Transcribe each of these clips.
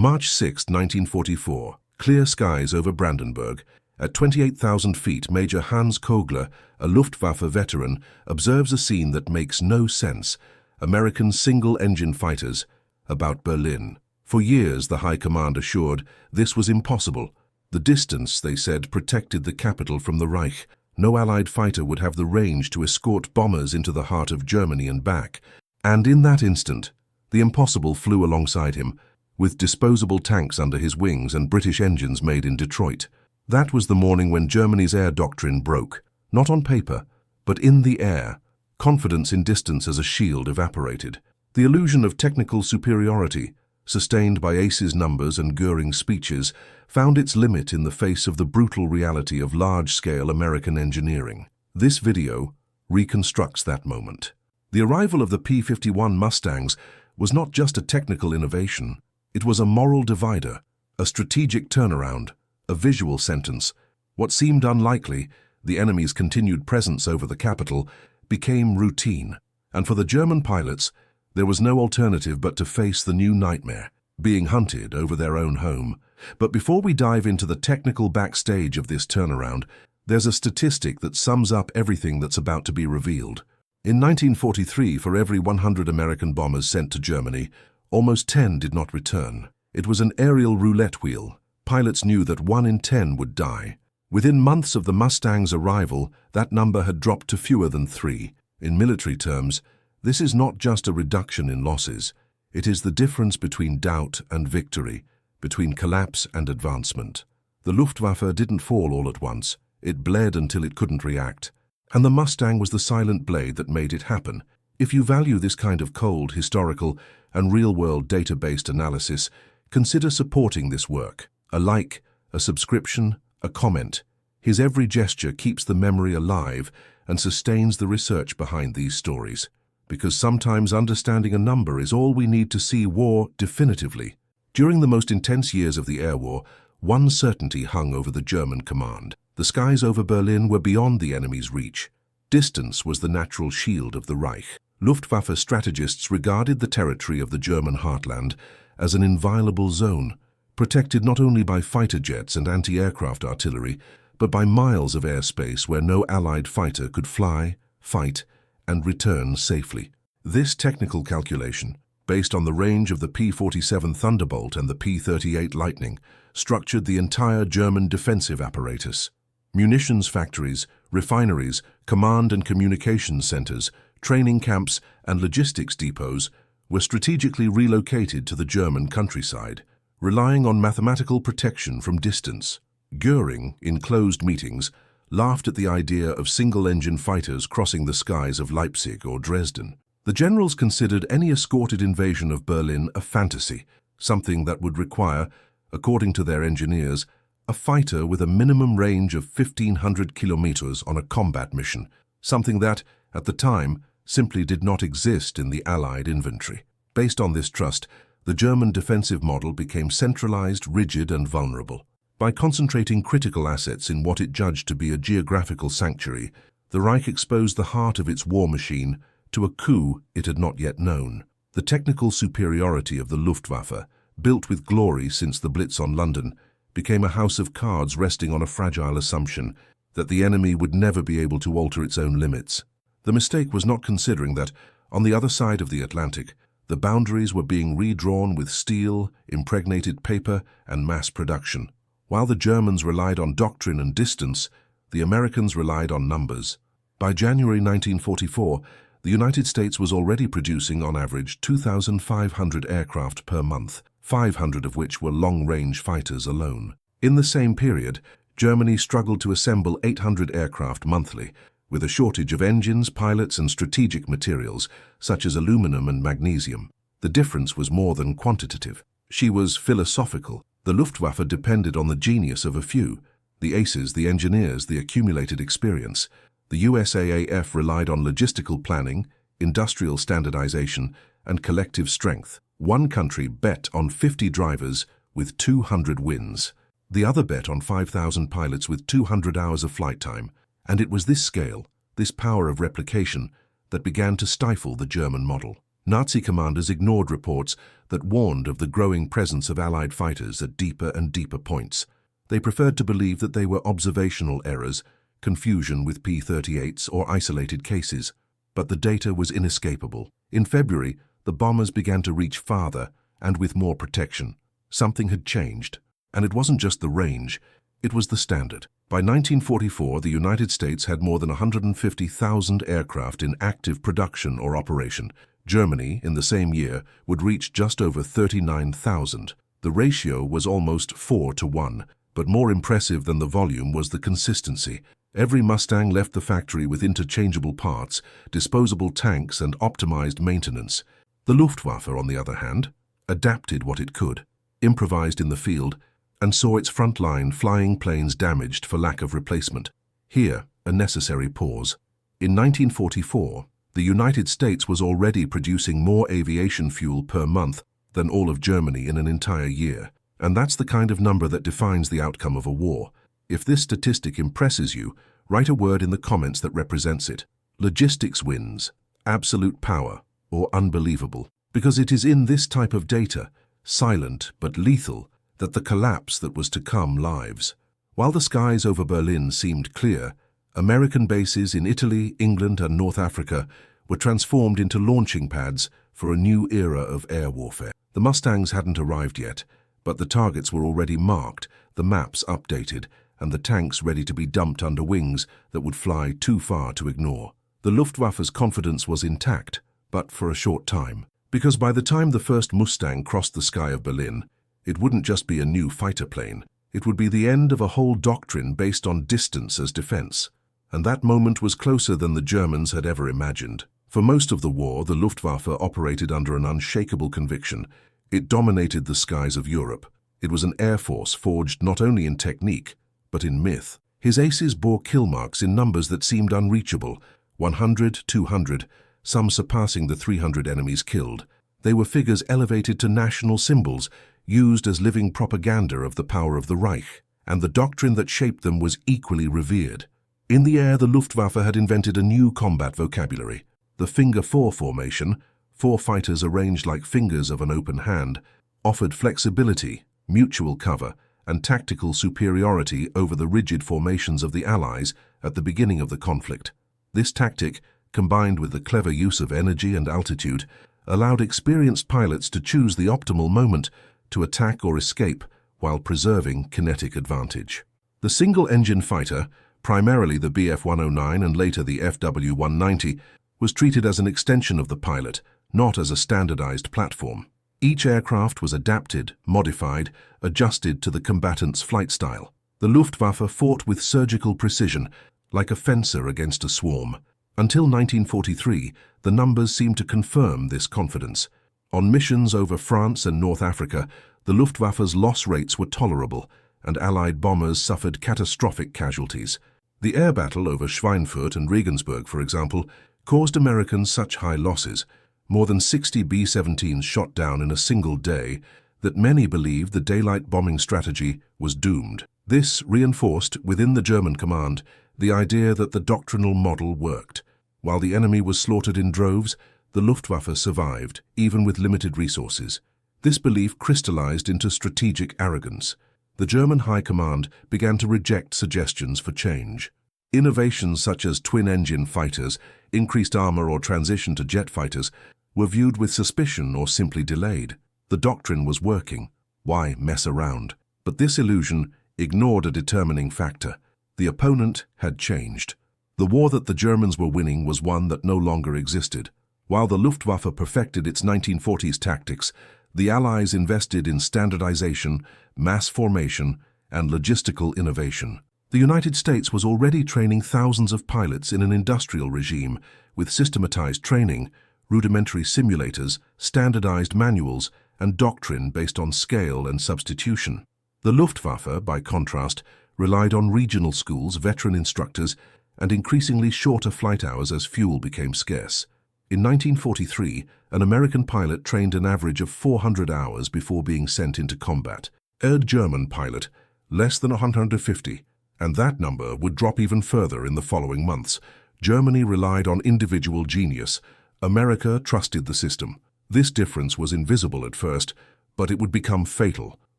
March 6, 1944. Clear skies over Brandenburg. At 28,000 feet, Major Hans Kogler, a Luftwaffe veteran, observes a scene that makes no sense. American single-engine fighters about Berlin. For years, the High Command assured this was impossible. The distance, they said, protected the capital from the Reich. No Allied fighter would have the range to escort bombers into the heart of Germany and back. And in that instant, the impossible flew alongside him, with disposable tanks under his wings and British engines made in Detroit. That was the morning when Germany's air doctrine broke, not on paper, but in the air. Confidence in distance as a shield evaporated. The illusion of technical superiority, sustained by Ace's numbers and Göring's speeches, found its limit in the face of the brutal reality of large-scale American engineering. This video reconstructs that moment. The arrival of the P-51 Mustangs was not just a technical innovation. It was a moral divider, a strategic turnaround, a visual sentence. What seemed unlikely, the enemy's continued presence over the capital, became routine. And for the German pilots, there was no alternative but to face the new nightmare, being hunted over their own home. But before we dive into the technical backstage of this turnaround, there's a statistic that sums up everything that's about to be revealed. In 1943, for every 100 American bombers sent to Germany, almost 10 did not return. It was an aerial roulette wheel. Pilots knew that 1 in 10 would die. Within months of the Mustangs' arrival, that number had dropped to fewer than 3. In military terms, this is not just a reduction in losses. It is the difference between doubt and victory, between collapse and advancement. The Luftwaffe didn't fall all at once. It bled until it couldn't react. And the Mustang was the silent blade that made it happen. If you value this kind of cold, historical, and real-world data-based analysis, consider supporting this work. A like, a subscription, a comment. His every gesture keeps the memory alive and sustains the research behind these stories. Because sometimes understanding a number is all we need to see war definitively. During the most intense years of the air war, one certainty hung over the German command. The skies over Berlin were beyond the enemy's reach. Distance was the natural shield of the Reich. Luftwaffe strategists regarded the territory of the German heartland as an inviolable zone, protected not only by fighter jets and anti-aircraft artillery, but by miles of airspace where no Allied fighter could fly, fight, and return safely. This technical calculation, based on the range of the P-47 Thunderbolt and the P-38 Lightning, structured the entire German defensive apparatus. Munitions factories, refineries, command and communications centers, training camps, and logistics depots were strategically relocated to the German countryside, relying on mathematical protection from distance. Göring, in closed meetings, laughed at the idea of single-engine fighters crossing the skies of Leipzig or Dresden. The generals considered any escorted invasion of Berlin a fantasy, something that would require, according to their engineers, a fighter with a minimum range of 1,500 kilometers on a combat mission, something that, at the time, simply did not exist in the Allied inventory. Based on this trust, the German defensive model became centralized, rigid, and vulnerable. By concentrating critical assets in what it judged to be a geographical sanctuary, the Reich exposed the heart of its war machine to a coup it had not yet known. The technical superiority of the Luftwaffe, built with glory since the Blitz on London, became a house of cards resting on a fragile assumption that the enemy would never be able to alter its own limits. The mistake was not considering that, on the other side of the Atlantic, the boundaries were being redrawn with steel, impregnated paper, and mass production. While the Germans relied on doctrine and distance, the Americans relied on numbers. By January 1944, the United States was already producing on average 2,500 aircraft per month, 500 of which were long-range fighters alone. In the same period, Germany struggled to assemble 800 aircraft monthly, with a shortage of engines, pilots, and strategic materials, such as aluminum and magnesium. The difference was more than quantitative. She was philosophical. The Luftwaffe depended on the genius of a few, the aces, the engineers, the accumulated experience. The USAAF relied on logistical planning, industrial standardization, and collective strength. One country bet on 50 drivers with 200 wins. The other bet on 5,000 pilots with 200 hours of flight time. And it was this scale, this power of replication, that began to stifle the German model. Nazi commanders ignored reports that warned of the growing presence of Allied fighters at deeper and deeper points. They preferred to believe that they were observational errors, confusion with P-38s or isolated cases. But the data was inescapable. In February, the bombers began to reach farther and with more protection. Something had changed. And it wasn't just the range, it was the standard. By 1944, the United States had more than 150,000 aircraft in active production or operation. Germany, in the same year, would reach just over 39,000. The ratio was almost 4-to-1, but more impressive than the volume was the consistency. Every Mustang left the factory with interchangeable parts, disposable tanks, and optimized maintenance. The Luftwaffe, on the other hand, adapted what it could, improvised in the field, and saw its front-line flying planes damaged for lack of replacement. Here, a necessary pause. In 1944, the United States was already producing more aviation fuel per month than all of Germany in an entire year. And that's the kind of number that defines the outcome of a war. If this statistic impresses you, write a word in the comments that represents it. Logistics wins, absolute power, or unbelievable. Because it is in this type of data, silent but lethal, that the collapse that was to come lives. While the skies over Berlin seemed clear, American bases in Italy, England, and North Africa were transformed into launching pads for a new era of air warfare. The Mustangs hadn't arrived yet, but the targets were already marked, the maps updated, and the tanks ready to be dumped under wings that would fly too far to ignore. The Luftwaffe's confidence was intact, but for a short time. Because by the time the first Mustang crossed the sky of Berlin, it wouldn't just be a new fighter plane. It would be the end of a whole doctrine based on distance as defense. And that moment was closer than the Germans had ever imagined. For most of the war, the Luftwaffe operated under an unshakable conviction. It dominated the skies of Europe. It was an air force forged not only in technique, but in myth. His aces bore kill marks in numbers that seemed unreachable, 100, 200, some surpassing the 300 enemies killed. They were figures elevated to national symbols, used as living propaganda of the power of the Reich, and the doctrine that shaped them was equally revered. In the air, the Luftwaffe had invented a new combat vocabulary. The Finger Four formation, 4 fighters arranged like fingers of an open hand, offered flexibility, mutual cover, and tactical superiority over the rigid formations of the Allies at the beginning of the conflict. This tactic, combined with the clever use of energy and altitude, allowed experienced pilots to choose the optimal moment to attack or escape while preserving kinetic advantage. The single-engine fighter, primarily the Bf-109 and later the FW-190, was treated as an extension of the pilot, not as a standardized platform. Each aircraft was adapted, modified, adjusted to the combatant's flight style. The Luftwaffe fought with surgical precision, like a fencer against a swarm. Until 1943, the numbers seemed to confirm this confidence. On missions over France and North Africa, the Luftwaffe's loss rates were tolerable, and Allied bombers suffered catastrophic casualties. The air battle over Schweinfurt and Regensburg, for example, caused Americans such high losses, more than 60 B-17s shot down in a single day, that many believed the daylight bombing strategy was doomed. This reinforced, within the German command, the idea that the doctrinal model worked. While the enemy was slaughtered in droves, the Luftwaffe survived, even with limited resources. This belief crystallized into strategic arrogance. The German High Command began to reject suggestions for change. Innovations such as twin-engine fighters, increased armor, or transition to jet fighters were viewed with suspicion or simply delayed. The doctrine was working. Why mess around? But this illusion ignored a determining factor. The opponent had changed. The war that the Germans were winning was one that no longer existed. While the Luftwaffe perfected its 1940s tactics, the Allies invested in standardization, mass formation, and logistical innovation. The United States was already training thousands of pilots in an industrial regime, with systematized training, rudimentary simulators, standardized manuals, and doctrine based on scale and substitution. The Luftwaffe, by contrast, relied on regional schools, veteran instructors, and increasingly shorter flight hours as fuel became scarce. In 1943, an American pilot trained an average of 400 hours before being sent into combat. A German pilot, less than 150, and that number would drop even further in the following months. Germany relied on individual genius. America trusted the system. This difference was invisible at first, but it would become fatal.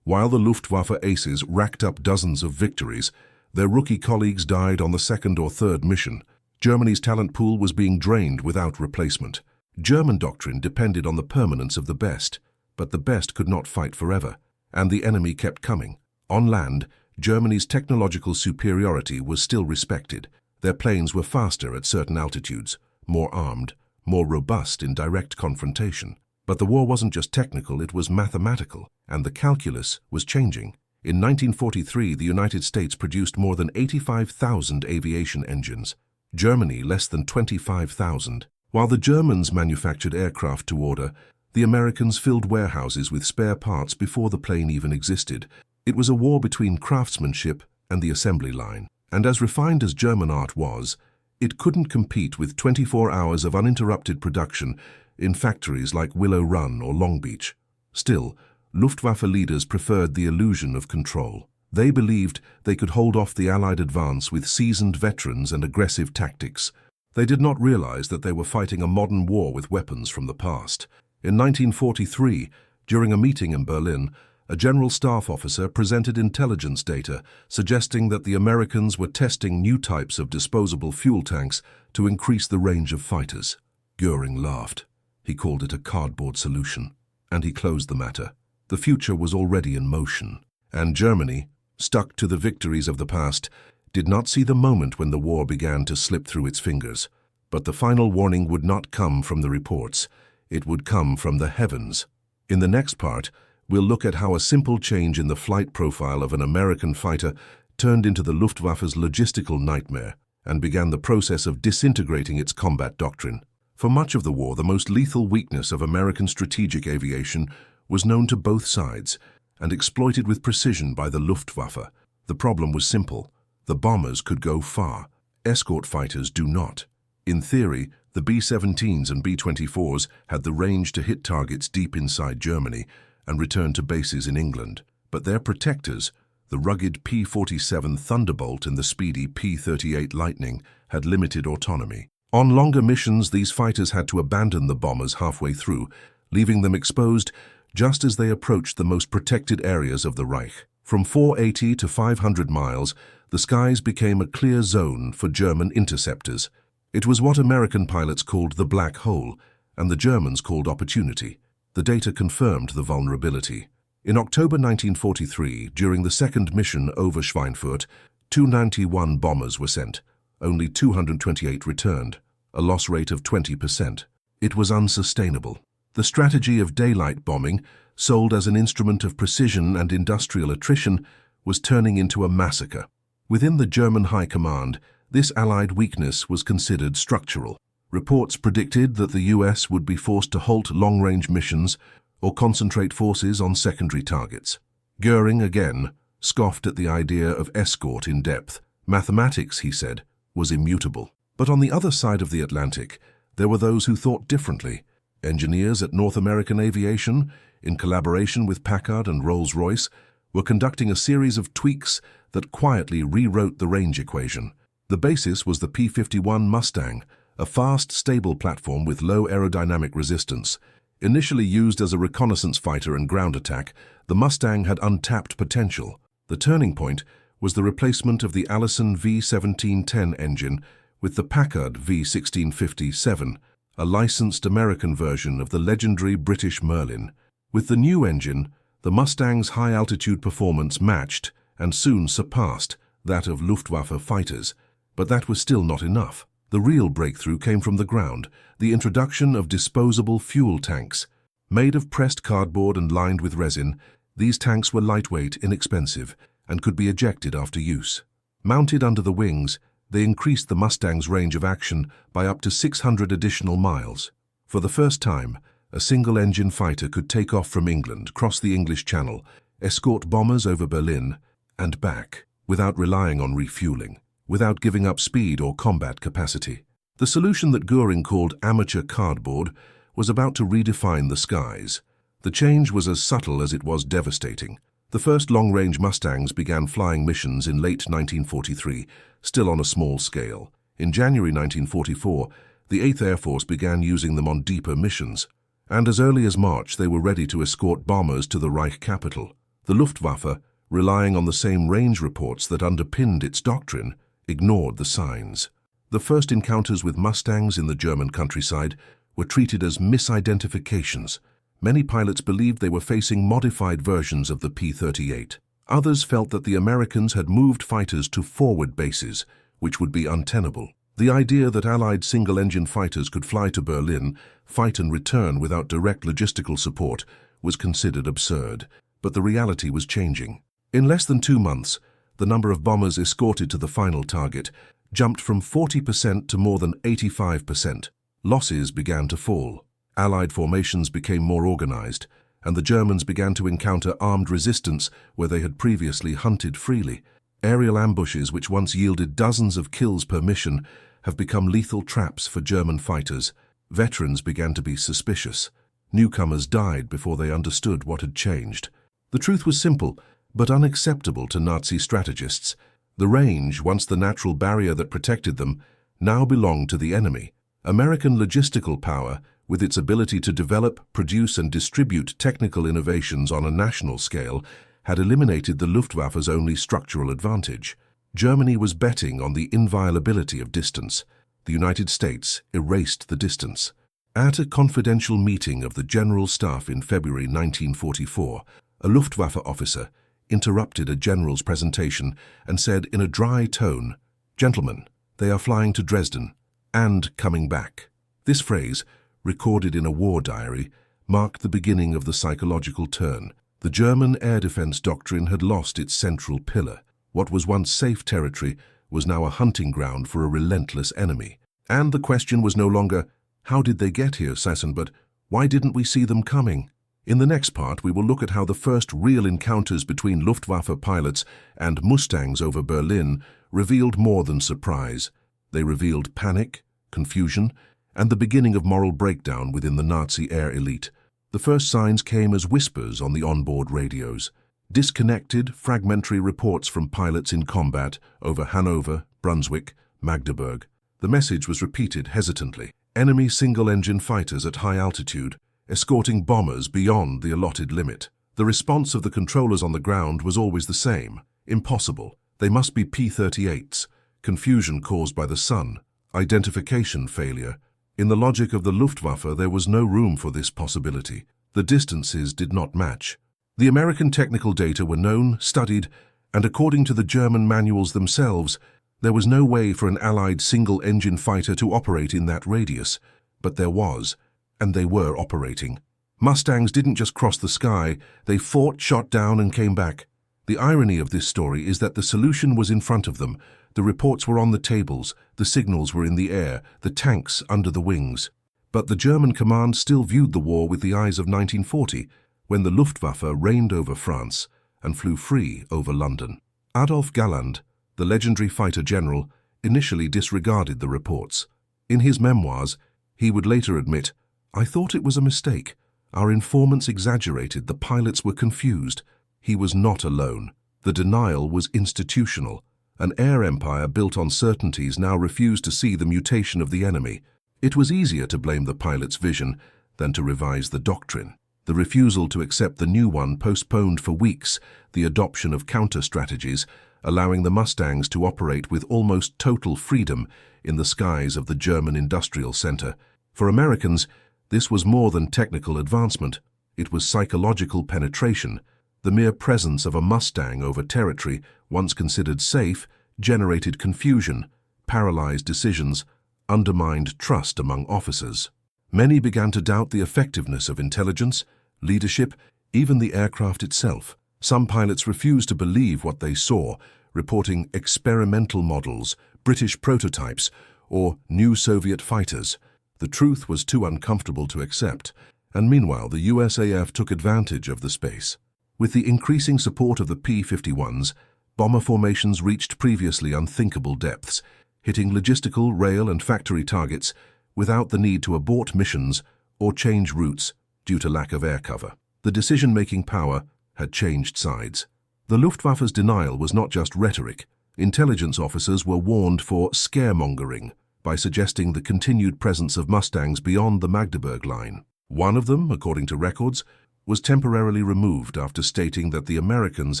While the Luftwaffe aces racked up dozens of victories, their rookie colleagues died on the second or third mission. Germany's talent pool was being drained without replacement. German doctrine depended on the permanence of the best, but the best could not fight forever, and the enemy kept coming. On land, Germany's technological superiority was still respected. Their planes were faster at certain altitudes, more armed, more robust in direct confrontation. But the war wasn't just technical, it was mathematical, and the calculus was changing. In 1943, the United States produced more than 85,000 aviation engines, Germany less than 25,000. While the Germans manufactured aircraft to order, the Americans filled warehouses with spare parts before the plane even existed. It was a war between craftsmanship and the assembly line. And as refined as German art was, it couldn't compete with 24 hours of uninterrupted production in factories like Willow Run or Long Beach. Still, Luftwaffe leaders preferred the illusion of control. They believed they could hold off the Allied advance with seasoned veterans and aggressive tactics. They did not realize that they were fighting a modern war with weapons from the past. In 1943, during a meeting in Berlin, a general staff officer presented intelligence data suggesting that the Americans were testing new types of disposable fuel tanks to increase the range of fighters. Göring laughed. He called it a cardboard solution, and he closed the matter. The future was already in motion, and Germany, stuck to the victories of the past, did not see the moment when the war began to slip through its fingers. But the final warning would not come from the reports. It would come from the heavens. In the next part, we'll look at how a simple change in the flight profile of an American fighter turned into the Luftwaffe's logistical nightmare and began the process of disintegrating its combat doctrine. For much of the war, the most lethal weakness of American strategic aviation was known to both sides and exploited with precision by the Luftwaffe. The problem was simple. The bombers could go far. Escort fighters do not. In theory, the B-17s and B-24s had the range to hit targets deep inside Germany and return to bases in England. But their protectors, the rugged P-47 Thunderbolt and the speedy P-38 Lightning, had limited autonomy. On longer missions, these fighters had to abandon the bombers halfway through, leaving them exposed just as they approached the most protected areas of the Reich. From 480 to 500 miles, the skies became a clear zone for German interceptors. It was what American pilots called the black hole, and the Germans called opportunity. The data confirmed the vulnerability. In October 1943, during the second mission over Schweinfurt, 291 bombers were sent. Only 228 returned, a loss rate of 20%. It was unsustainable. The strategy of daylight bombing, sold as an instrument of precision and industrial attrition, was turning into a massacre. Within the German High Command, this Allied weakness was considered structural. Reports predicted that the US would be forced to halt long-range missions or concentrate forces on secondary targets. Göring, again, scoffed at the idea of escort in depth. Mathematics, he said, was immutable. But on the other side of the Atlantic, there were those who thought differently. Engineers at North American Aviation, in collaboration with Packard and Rolls-Royce, were conducting a series of tweaks that quietly rewrote the range equation. The basis was the P-51 Mustang, a fast, stable platform with low aerodynamic resistance. Initially used as a reconnaissance fighter and ground attack, the Mustang had untapped potential. The turning point was the replacement of the Allison V1710 engine with the Packard V1650-7, a licensed American version of the legendary British Merlin. With the new engine, the Mustang's high-altitude performance matched and soon surpassed that of Luftwaffe fighters. But that was still not enough. The real breakthrough came from the ground, the introduction of disposable fuel tanks. Made of pressed cardboard and lined with resin, these tanks were lightweight, inexpensive, and could be ejected after use. Mounted under the wings, they increased the Mustang's range of action by up to 600 additional miles. For the first time, a single-engine fighter could take off from England, cross the English Channel, escort bombers over Berlin, and back, without relying on refueling, without giving up speed or combat capacity. The solution that Göring called amateur cardboard was about to redefine the skies. The change was as subtle as it was devastating. The first long-range Mustangs began flying missions in late 1943, still on a small scale. In January 1944, the 8th Air Force began using them on deeper missions. and as early as March they were ready to escort bombers to the Reich capital. The Luftwaffe, relying on the same range reports that underpinned its doctrine, ignored the signs. The first encounters with Mustangs in the German countryside were treated as misidentifications. Many pilots believed they were facing modified versions of the P-38. Others felt that the Americans had moved fighters to forward bases, which would be untenable. The idea that Allied single-engine fighters could fly to Berlin, fight and return without direct logistical support was considered absurd, but the reality was changing. In less than 2 months, the number of bombers escorted to the final target jumped from 40% to more than 85%. Losses began to fall. Allied formations became more organized, and the Germans began to encounter armed resistance where they had previously hunted freely. Aerial ambushes, which once yielded dozens of kills per mission, have become lethal traps for German fighters. Veterans began to be suspicious. Newcomers died before they understood what had changed. The truth was simple, but unacceptable to Nazi strategists. The range, once the natural barrier that protected them, now belonged to the enemy. American logistical power, with its ability to develop, produce and distribute technical innovations on a national scale, had eliminated the Luftwaffe's only structural advantage. Germany was betting on the inviolability of distance. The United States erased the distance. At a confidential meeting of the General Staff in February 1944, a Luftwaffe officer interrupted a general's presentation and said in a dry tone, "Gentlemen, they are flying to Dresden and coming back." This phrase, recorded in a war diary, marked the beginning of the psychological turn. The German air defense doctrine had lost its central pillar. What was once safe territory was now a hunting ground for a relentless enemy. And the question was no longer, how did they get here, Sassen, but why didn't we see them coming? In the next part, we will look at how the first real encounters between Luftwaffe pilots and Mustangs over Berlin revealed more than surprise. They revealed panic, confusion, and the beginning of moral breakdown within the Nazi air elite. The first signs came as whispers on the onboard radios. Disconnected, fragmentary reports from pilots in combat over Hanover, Brunswick, Magdeburg. The message was repeated hesitantly. Enemy single-engine fighters at high altitude, escorting bombers beyond the allotted limit. The response of the controllers on the ground was always the same. Impossible. They must be P-38s. Confusion caused by the sun. Identification failure. In the logic of the Luftwaffe, there was no room for this possibility. The distances did not match. The American technical data were known, studied, and according to the German manuals themselves, there was no way for an Allied single-engine fighter to operate in that radius. But there was, and they were operating. Mustangs didn't just cross the sky, they fought, shot down, and came back. The irony of this story is that the solution was in front of them. The reports were on the tables, the signals were in the air, the tanks under the wings. But the German command still viewed the war with the eyes of 1940, when the Luftwaffe reigned over France and flew free over London. Adolf Galland, the legendary fighter general, initially disregarded the reports. In his memoirs, he would later admit, "I thought it was a mistake. Our informants exaggerated, the pilots were confused." He was not alone. The denial was institutional. An air empire built on certainties now refused to see the mutation of the enemy. It was easier to blame the pilot's vision than to revise the doctrine. The refusal to accept the new one postponed for weeks the adoption of counter-strategies, allowing the Mustangs to operate with almost total freedom in the skies of the German industrial center. For Americans, this was more than technical advancement. It was psychological penetration. The mere presence of a Mustang over territory, once considered safe, generated confusion, paralyzed decisions, undermined trust among officers. Many began to doubt the effectiveness of intelligence, leadership, even the aircraft itself. Some pilots refused to believe what they saw, reporting experimental models, British prototypes, or new Soviet fighters. The truth was too uncomfortable to accept, and meanwhile the USAF took advantage of the space. With the increasing support of the P-51s, bomber formations reached previously unthinkable depths, hitting logistical, rail and factory targets without the need to abort missions or change routes due to lack of air cover. The decision-making power had changed sides. The Luftwaffe's denial was not just rhetoric. Intelligence officers were warned for scaremongering by suggesting the continued presence of Mustangs beyond the Magdeburg line. One of them, according to records, was temporarily removed after stating that the Americans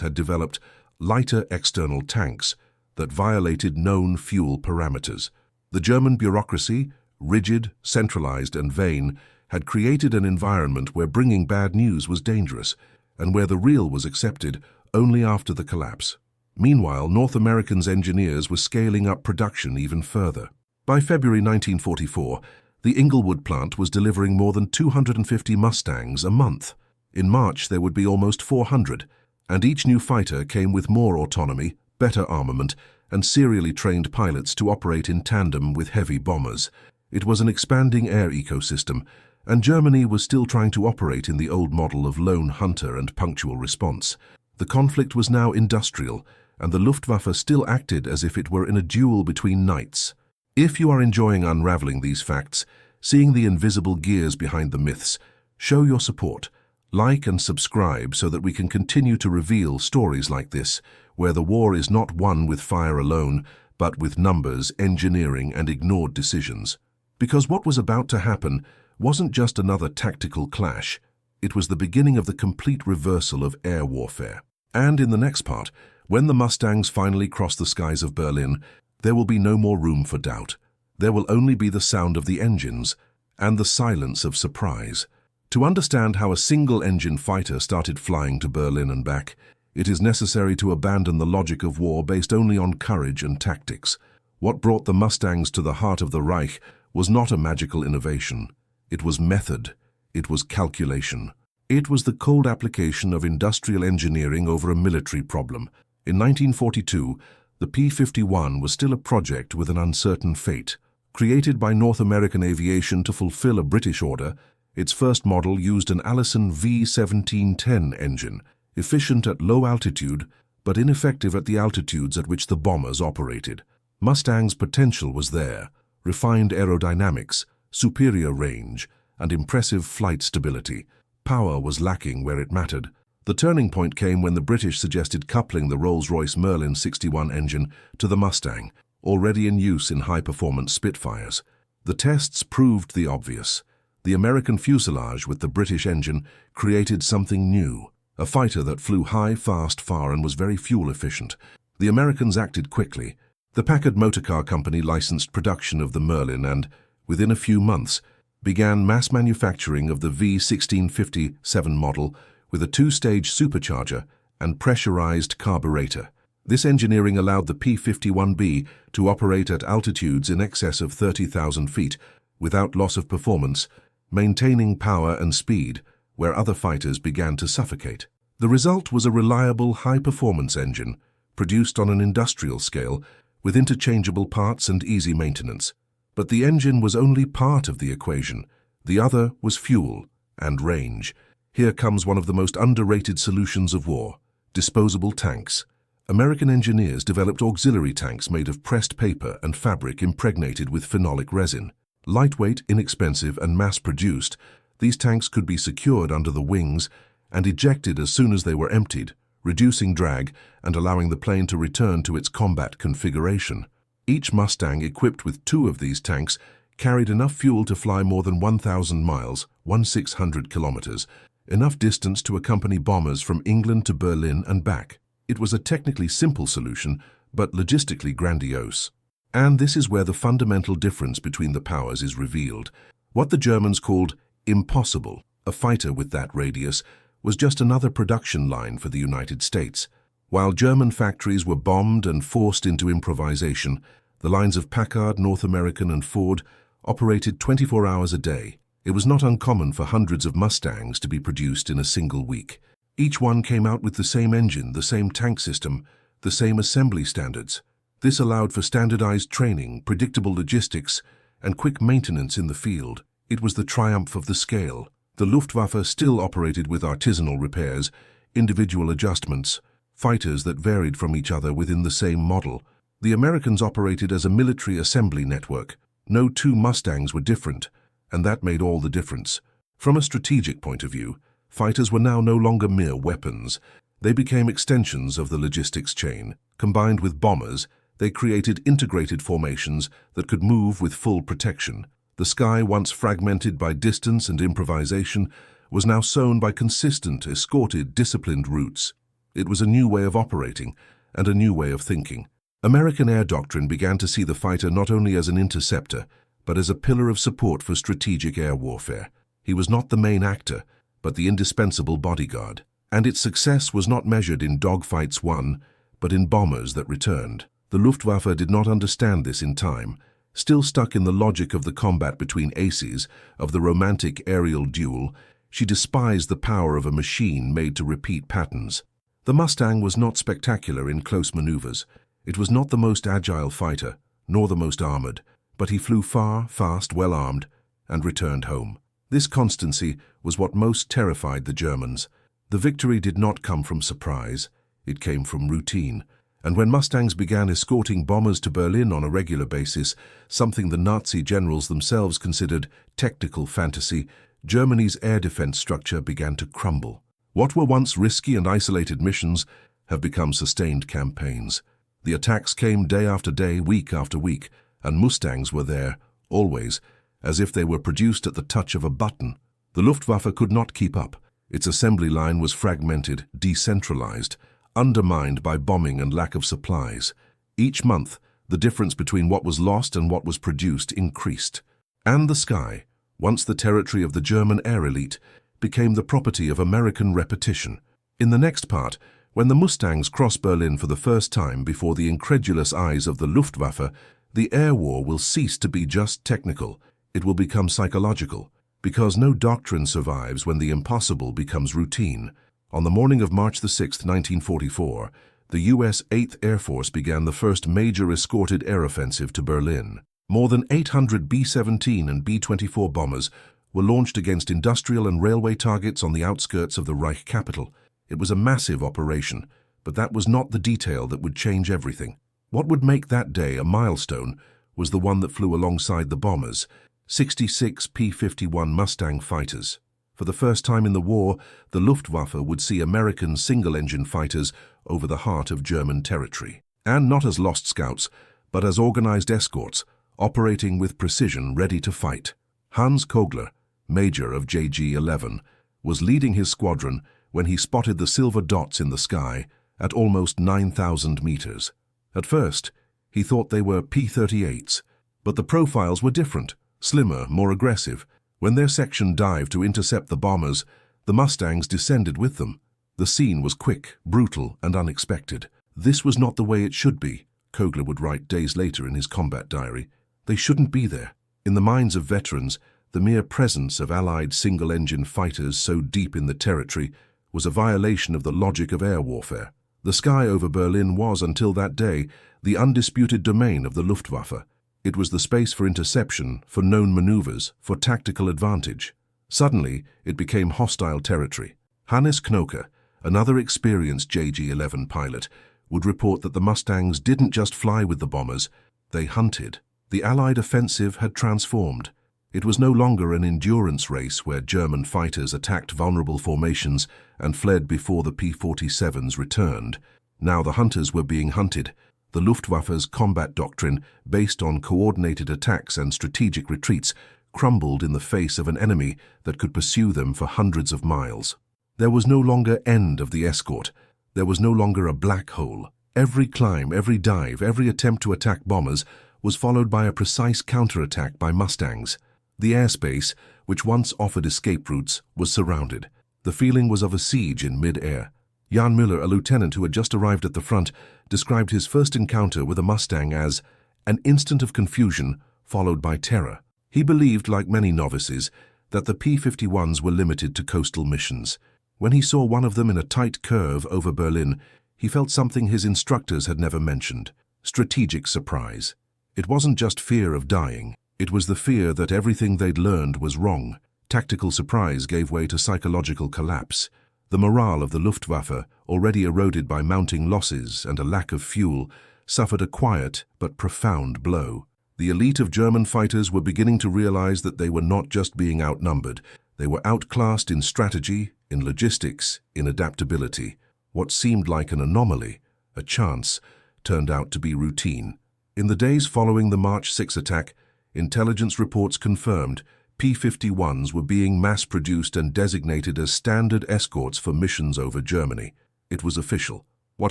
had developed lighter external tanks that violated known fuel parameters. The German bureaucracy, rigid, centralized, and vain, had created an environment where bringing bad news was dangerous and where the real was accepted only after the collapse. Meanwhile, North Americans' engineers were scaling up production even further. By February 1944, the Inglewood plant was delivering more than 250 Mustangs a month. In March, there would be almost 400, and each new fighter came with more autonomy, better armament, and serially trained pilots to operate in tandem with heavy bombers. It was an expanding air ecosystem, and Germany was still trying to operate in the old model of lone hunter and punctual response. The conflict was now industrial, and the Luftwaffe still acted as if it were in a duel between knights. If you are enjoying unraveling these facts, seeing the invisible gears behind the myths, show your support. Like and subscribe so that we can continue to reveal stories like this, where the war is not won with fire alone, but with numbers, engineering, and ignored decisions. Because what was about to happen wasn't just another tactical clash, it was the beginning of the complete reversal of air warfare. And in the next part, when the Mustangs finally cross the skies of Berlin, there will be no more room for doubt. There will only be the sound of the engines and the silence of surprise. To understand how a single-engine fighter started flying to Berlin and back, it is necessary to abandon the logic of war based only on courage and tactics. What brought the Mustangs to the heart of the Reich was not a magical innovation. It was method. It was calculation. It was the cold application of industrial engineering over a military problem. In 1942, the P-51 was still a project with an uncertain fate. Created by North American Aviation to fulfill a British order, its first model used an Allison V-1710 engine, efficient at low altitude but ineffective at the altitudes at which the bombers operated. Mustang's potential was there: refined aerodynamics, superior range, and impressive flight stability. Power was lacking where it mattered. The turning point came when the British suggested coupling the Rolls-Royce Merlin 61 engine to the Mustang, already in use in high-performance Spitfires. The tests proved the obvious. The American fuselage with the British engine created something new, a fighter that flew high, fast, far, and was very fuel efficient. The Americans acted quickly. The Packard Motor Car Company licensed production of the Merlin and, within a few months, began mass manufacturing of the V-1657 model with a two-stage supercharger and pressurized carburetor. This engineering allowed the P-51B to operate at altitudes in excess of 30,000 feet without loss of performance, maintaining power and speed where other fighters began to suffocate. The result was a reliable, high-performance engine, produced on an industrial scale, with interchangeable parts and easy maintenance. But the engine was only part of the equation. The other was fuel and range. Here comes one of the most underrated solutions of war: disposable tanks. American engineers developed auxiliary tanks made of pressed paper and fabric impregnated with phenolic resin. Lightweight, inexpensive, and mass-produced, these tanks could be secured under the wings and ejected as soon as they were emptied, reducing drag and allowing the plane to return to its combat configuration. Each Mustang equipped with 2 of these tanks carried enough fuel to fly more than 1,000 miles, 1,600 kilometers, enough distance to accompany bombers from England to Berlin and back. It was a technically simple solution, but logistically grandiose. And this is where the fundamental difference between the powers is revealed. What the Germans called impossible, a fighter with that radius, was just another production line for the United States. While German factories were bombed and forced into improvisation, the lines of Packard, North American, and Ford operated 24 hours a day. It was not uncommon for hundreds of Mustangs to be produced in a single week. Each one came out with the same engine, the same tank system, the same assembly standards. This allowed for standardized training, predictable logistics, and quick maintenance in the field. It was the triumph of the scale. The Luftwaffe still operated with artisanal repairs, individual adjustments, fighters that varied from each other within the same model. The Americans operated as a military assembly network. No 2 Mustangs were different, and that made all the difference. From a strategic point of view, fighters were now no longer mere weapons. They became extensions of the logistics chain. Combined with bombers, they created integrated formations that could move with full protection. The sky, once fragmented by distance and improvisation, was now sown by consistent, escorted, disciplined routes. It was a new way of operating and a new way of thinking. American air doctrine began to see the fighter not only as an interceptor, but as a pillar of support for strategic air warfare. He was not the main actor, but the indispensable bodyguard. And its success was not measured in dogfights won, but in bombers that returned. The Luftwaffe did not understand this in time, still stuck in the logic of the combat between aces, of the romantic aerial duel. She despised the power of a machine made to repeat patterns. The Mustang was not spectacular in close maneuvers. It was not the most agile fighter, nor the most armored, but he flew far, fast, well armed, and returned home. This constancy was what most terrified the Germans. The victory did not come from surprise, it came from routine. And when Mustangs began escorting bombers to Berlin on a regular basis, something the Nazi generals themselves considered technical fantasy, Germany's air defense structure began to crumble. What were once risky and isolated missions have become sustained campaigns. The attacks came day after day, week after week, and Mustangs were there, always, as if they were produced at the touch of a button. The Luftwaffe could not keep up. Its assembly line was fragmented, decentralized, undermined by bombing and lack of supplies. Each month, the difference between what was lost and what was produced increased. And the sky, once the territory of the German air elite, became the property of American repetition. In the next part, when the Mustangs cross Berlin for the first time before the incredulous eyes of the Luftwaffe, the air war will cease to be just technical. It will become psychological, because no doctrine survives when the impossible becomes routine. On the morning of March 6, 1944, the U.S. 8th Air Force began the first major escorted air offensive to Berlin. More than 800 B-17 and B-24 bombers were launched against industrial and railway targets on the outskirts of the Reich capital. It was a massive operation, but that was not the detail that would change everything. What would make that day a milestone was the one that flew alongside the bombers, 66 P-51 Mustang fighters. For the first time in the war, the Luftwaffe would see American single-engine fighters over the heart of German territory. And not as lost scouts, but as organized escorts, operating with precision, ready to fight. Hans Kogler, major of JG-11, was leading his squadron when he spotted the silver dots in the sky at almost 9,000 meters. At first, he thought they were P-38s, but the profiles were different, slimmer, more aggressive. When their section dived to intercept the bombers, the Mustangs descended with them. The scene was quick, brutal, and unexpected. This was not the way it should be, Kogler would write days later in his combat diary. They shouldn't be there. In the minds of veterans, the mere presence of Allied single-engine fighters so deep in the territory was a violation of the logic of air warfare. The sky over Berlin was, until that day, the undisputed domain of the Luftwaffe. It was the space for interception, for known maneuvers, for tactical advantage. Suddenly, it became hostile territory. Hannes Knoke, another experienced JG-11 pilot, would report that the Mustangs didn't just fly with the bombers, they hunted. The Allied offensive had transformed. It was no longer an endurance race where German fighters attacked vulnerable formations and fled before the P-47s returned. Now the hunters were being hunted. The Luftwaffe's combat doctrine, based on coordinated attacks and strategic retreats, crumbled in the face of an enemy that could pursue them for hundreds of miles. There was no longer end of the escort. There was no longer a black hole. Every climb, every dive, every attempt to attack bombers was followed by a precise counterattack by Mustangs. The airspace, which once offered escape routes, was surrounded. The feeling was of a siege in mid-air. Jan Müller, a lieutenant who had just arrived at the front, described his first encounter with a Mustang as an instant of confusion followed by terror. He believed, like many novices, that the P-51s were limited to coastal missions. When he saw one of them in a tight curve over Berlin, he felt something his instructors had never mentioned: strategic surprise. It wasn't just fear of dying. It was the fear that everything they'd learned was wrong. Tactical surprise gave way to psychological collapse. The morale of the Luftwaffe, already eroded by mounting losses and a lack of fuel, suffered a quiet but profound blow. The elite of German fighters were beginning to realize that they were not just being outnumbered. They were outclassed in strategy, in logistics, in adaptability. What seemed like an anomaly, a chance, turned out to be routine. In the days following the March 6 attack, Intelligence reports confirmed P-51s were being mass-produced and designated as standard escorts for missions over Germany. It was official. What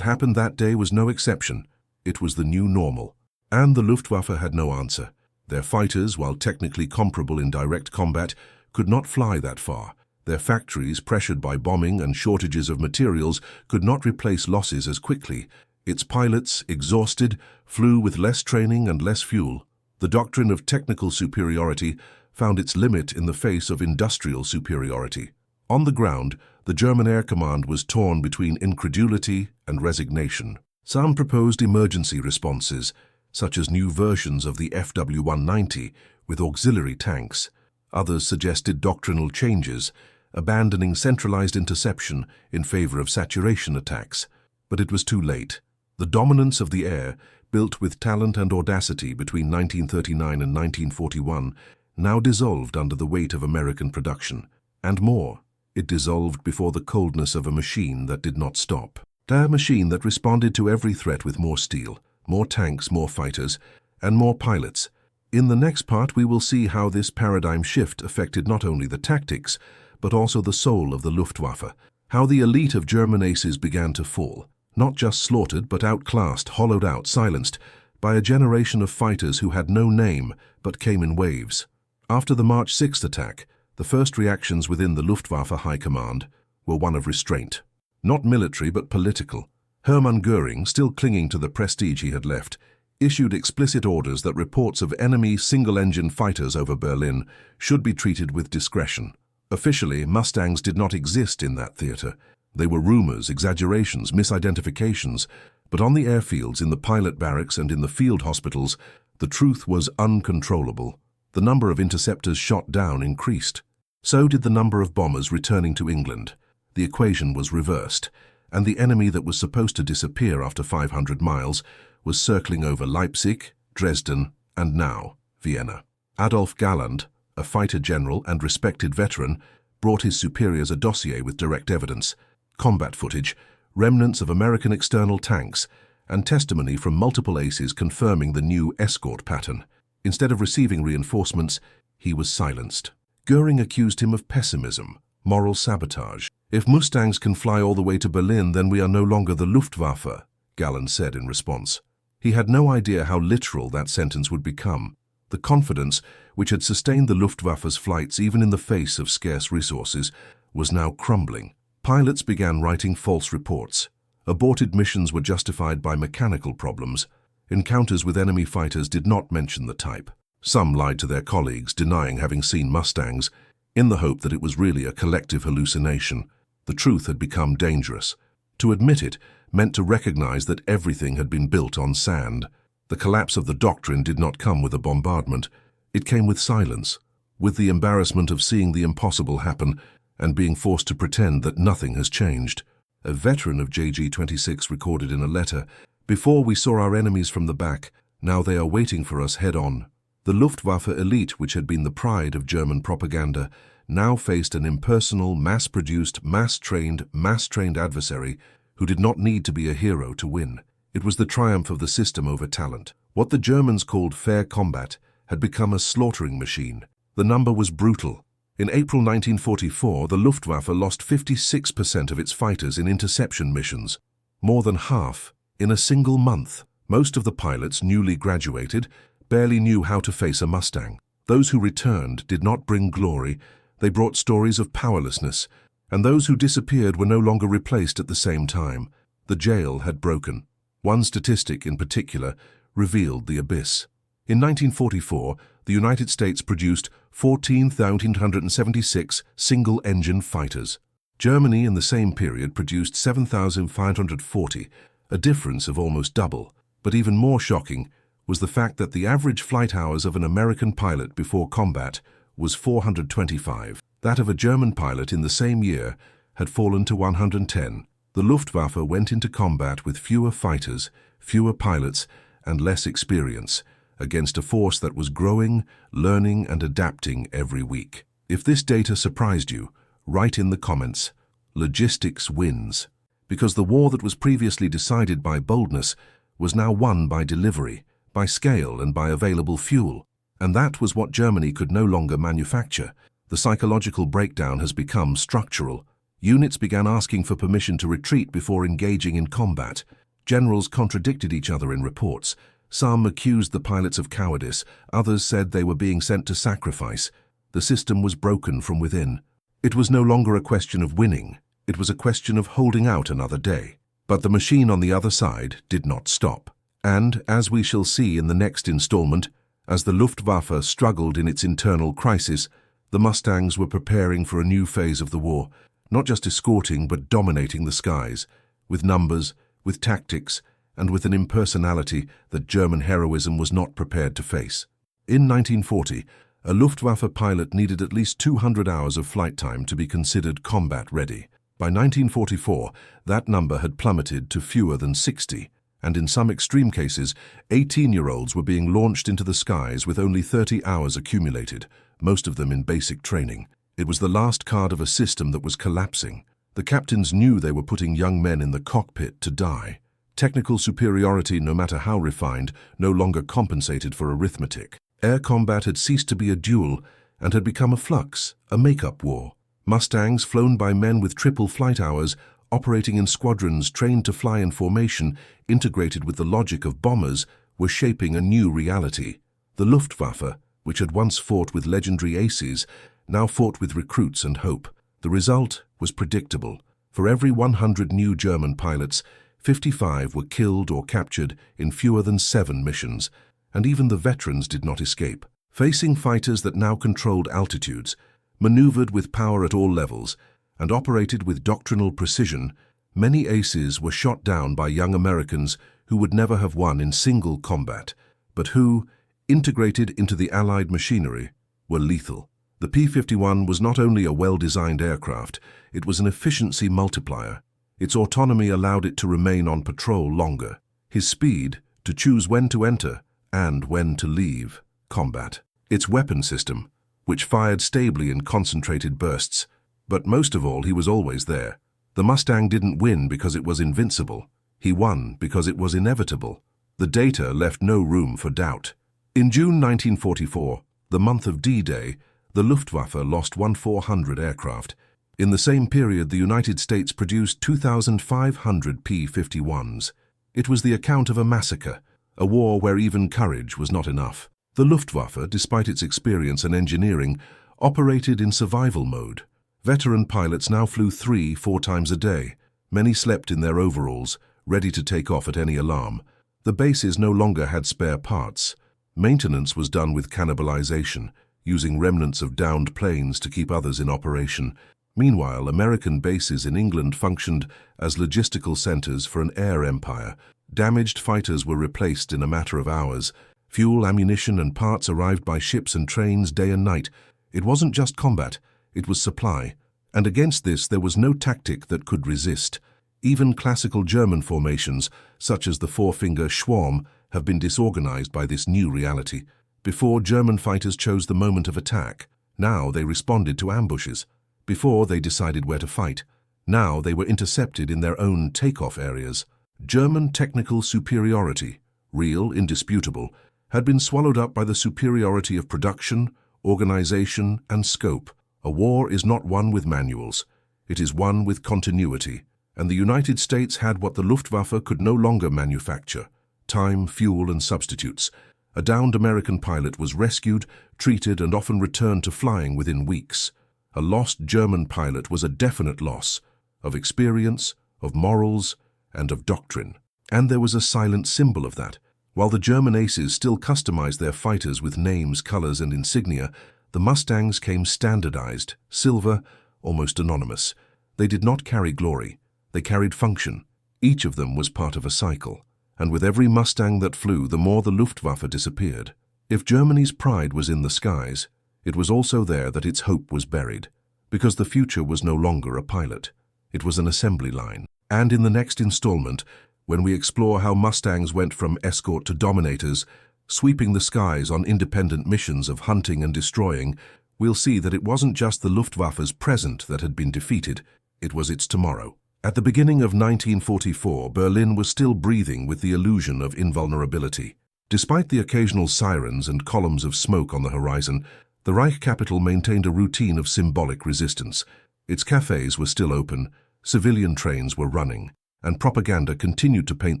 happened that day was no exception. It was the new normal. And the Luftwaffe had no answer. Their fighters, while technically comparable in direct combat, could not fly that far. Their factories, pressured by bombing and shortages of materials, could not replace losses as quickly. Its pilots, exhausted, flew with less training and less fuel. The doctrine of technical superiority found its limit in the face of industrial superiority. On the ground, the German Air Command was torn between incredulity and resignation. Some proposed emergency responses, such as new versions of the FW-190 with auxiliary tanks. Others suggested doctrinal changes, abandoning centralized interception in favor of saturation attacks. But it was too late. The dominance of the air, built with talent and audacity between 1939 and 1941, now dissolved under the weight of American production. And more, it dissolved before the coldness of a machine that did not stop. A machine that responded to every threat with more steel, more tanks, more fighters, and more pilots. In the next part, we will see how this paradigm shift affected not only the tactics, but also the soul of the Luftwaffe, how the elite of German aces began to fall, not just slaughtered, but outclassed, hollowed out, silenced, by a generation of fighters who had no name, but came in waves. After the March 6th attack, the first reactions within the Luftwaffe High Command were one of restraint. Not military, but political. Hermann Göring, still clinging to the prestige he had left, issued explicit orders that reports of enemy single-engine fighters over Berlin should be treated with discretion. Officially, Mustangs did not exist in that theater. They were rumors, exaggerations, misidentifications, but on the airfields, in the pilot barracks and in the field hospitals, the truth was uncontrollable. The number of interceptors shot down increased. So did the number of bombers returning to England. The equation was reversed, and the enemy that was supposed to disappear after 500 miles was circling over Leipzig, Dresden, and now Vienna. Adolf Galland, a fighter general and respected veteran, brought his superiors a dossier with direct evidence, combat footage, remnants of American external tanks, and testimony from multiple aces confirming the new escort pattern. Instead of receiving reinforcements, he was silenced. Göring accused him of pessimism, moral sabotage. "If Mustangs can fly all the way to Berlin, then we are no longer the Luftwaffe," Galland said in response. He had no idea how literal that sentence would become. The confidence, which had sustained the Luftwaffe's flights even in the face of scarce resources, was now crumbling. Pilots began writing false reports. Aborted missions were justified by mechanical problems. Encounters with enemy fighters did not mention the type. Some lied to their colleagues, denying having seen Mustangs, in the hope that it was really a collective hallucination. The truth had become dangerous. To admit it meant to recognize that everything had been built on sand. The collapse of the doctrine did not come with a bombardment. It came with silence, with the embarrassment of seeing the impossible happen and being forced to pretend that nothing has changed. A veteran of JG-26 recorded in a letter, "Before we saw our enemies from the back, now they are waiting for us head-on." The Luftwaffe elite, which had been the pride of German propaganda, now faced an impersonal, mass-produced, mass-trained adversary who did not need to be a hero to win. It was the triumph of the system over talent. What the Germans called fair combat had become a slaughtering machine. The number was brutal. In April 1944, the Luftwaffe lost 56% of its fighters in interception missions, more than half in a single month. Most of the pilots, newly graduated, barely knew how to face a Mustang. Those who returned did not bring glory, they brought stories of powerlessness, and those who disappeared were no longer replaced at the same time. The jail had broken. One statistic in particular revealed the abyss. In 1944, the United States produced 14,176 single-engine fighters. Germany in the same period produced 7,540, a difference of almost double. But even more shocking was the fact that the average flight hours of an American pilot before combat was 425. That of a German pilot in the same year had fallen to 110. The Luftwaffe went into combat with fewer fighters, fewer pilots, and less experience, against a force that was growing, learning, and adapting every week. If this data surprised you, write in the comments, "Logistics wins," because the war that was previously decided by boldness was now won by delivery, by scale, and by available fuel. And that was what Germany could no longer manufacture. The psychological breakdown has become structural. Units began asking for permission to retreat before engaging in combat. Generals contradicted each other in reports. Some accused the pilots of cowardice, others said they were being sent to sacrifice. The system was broken from within. It was no longer a question of winning, it was a question of holding out another day. But the machine on the other side did not stop. And, as we shall see in the next installment, as the Luftwaffe struggled in its internal crisis, the Mustangs were preparing for a new phase of the war, not just escorting but dominating the skies, with numbers, with tactics, and with an impersonality that German heroism was not prepared to face. In 1940, a Luftwaffe pilot needed at least 200 hours of flight time to be considered combat-ready. By 1944, that number had plummeted to fewer than 60, and in some extreme cases, 18-year-olds were being launched into the skies with only 30 hours accumulated, most of them in basic training. It was the last card of a system that was collapsing. The captains knew they were putting young men in the cockpit to die. Technical superiority, no matter how refined, no longer compensated for arithmetic. Air combat had ceased to be a duel and had become a flux, a make-up war. Mustangs flown by men with triple flight hours, operating in squadrons trained to fly in formation, integrated with the logic of bombers, were shaping a new reality. The Luftwaffe, which had once fought with legendary aces, now fought with recruits and hope. The result was predictable. For every 100 new German pilots, 55 were killed or captured in fewer than 7 missions, and even the veterans did not escape. Facing fighters that now controlled altitudes, maneuvered with power at all levels, and operated with doctrinal precision, many aces were shot down by young Americans who would never have won in single combat, but who, integrated into the Allied machinery, were lethal. The P-51 was not only a well-designed aircraft, it was an efficiency multiplier. Its autonomy allowed it to remain on patrol longer. His speed, to choose when to enter and when to leave combat. Its weapon system, which fired stably in concentrated bursts. But most of all, he was always there. The Mustang didn't win because it was invincible. He won because it was inevitable. The data left no room for doubt. In June 1944, the month of D-Day, the Luftwaffe lost 1,400 aircraft. In the same period, the United States produced 2,500 P-51s. It was the account of a massacre, a war where even courage was not enough. The Luftwaffe, despite its experience and engineering, operated in survival mode. Veteran pilots now flew 3-4 times a day. Many slept in their overalls, ready to take off at any alarm. The bases no longer had spare parts. Maintenance was done with cannibalization, using remnants of downed planes to keep others in operation. Meanwhile, American bases in England functioned as logistical centers for an air empire. Damaged fighters were replaced in a matter of hours. Fuel, ammunition, and parts arrived by ships and trains day and night. It wasn't just combat, it was supply. And against this, there was no tactic that could resist. Even classical German formations, such as the four-finger Schwarm, have been disorganized by this new reality. Before, German fighters chose the moment of attack. Now they responded to ambushes. Before, they decided where to fight. Now they were intercepted in their own takeoff areas. German technical superiority, real, indisputable, had been swallowed up by the superiority of production, organization, and scope. A war is not won with manuals. It is won with continuity. And the United States had what the Luftwaffe could no longer manufacture: time, fuel, and substitutes. A downed American pilot was rescued, treated, and often returned to flying within weeks. A lost German pilot was a definite loss of experience, of morals, and of doctrine. And there was a silent symbol of that. While the German aces still customized their fighters with names, colors, and insignia, the Mustangs came standardized, silver, almost anonymous. They did not carry glory. They carried function. Each of them was part of a cycle. And with every Mustang that flew, the more the Luftwaffe disappeared. If Germany's pride was in the skies, it was also there that its hope was buried, because the future was no longer a pilot. It was an assembly line. And in the next installment, when we explore how Mustangs went from escort to dominators, sweeping the skies on independent missions of hunting and destroying, we'll see that it wasn't just the Luftwaffe's present that had been defeated, it was its tomorrow. At the beginning of 1944, Berlin was still breathing with the illusion of invulnerability. Despite the occasional sirens and columns of smoke on the horizon, the Reich capital maintained a routine of symbolic resistance. Its cafes were still open, civilian trains were running, and propaganda continued to paint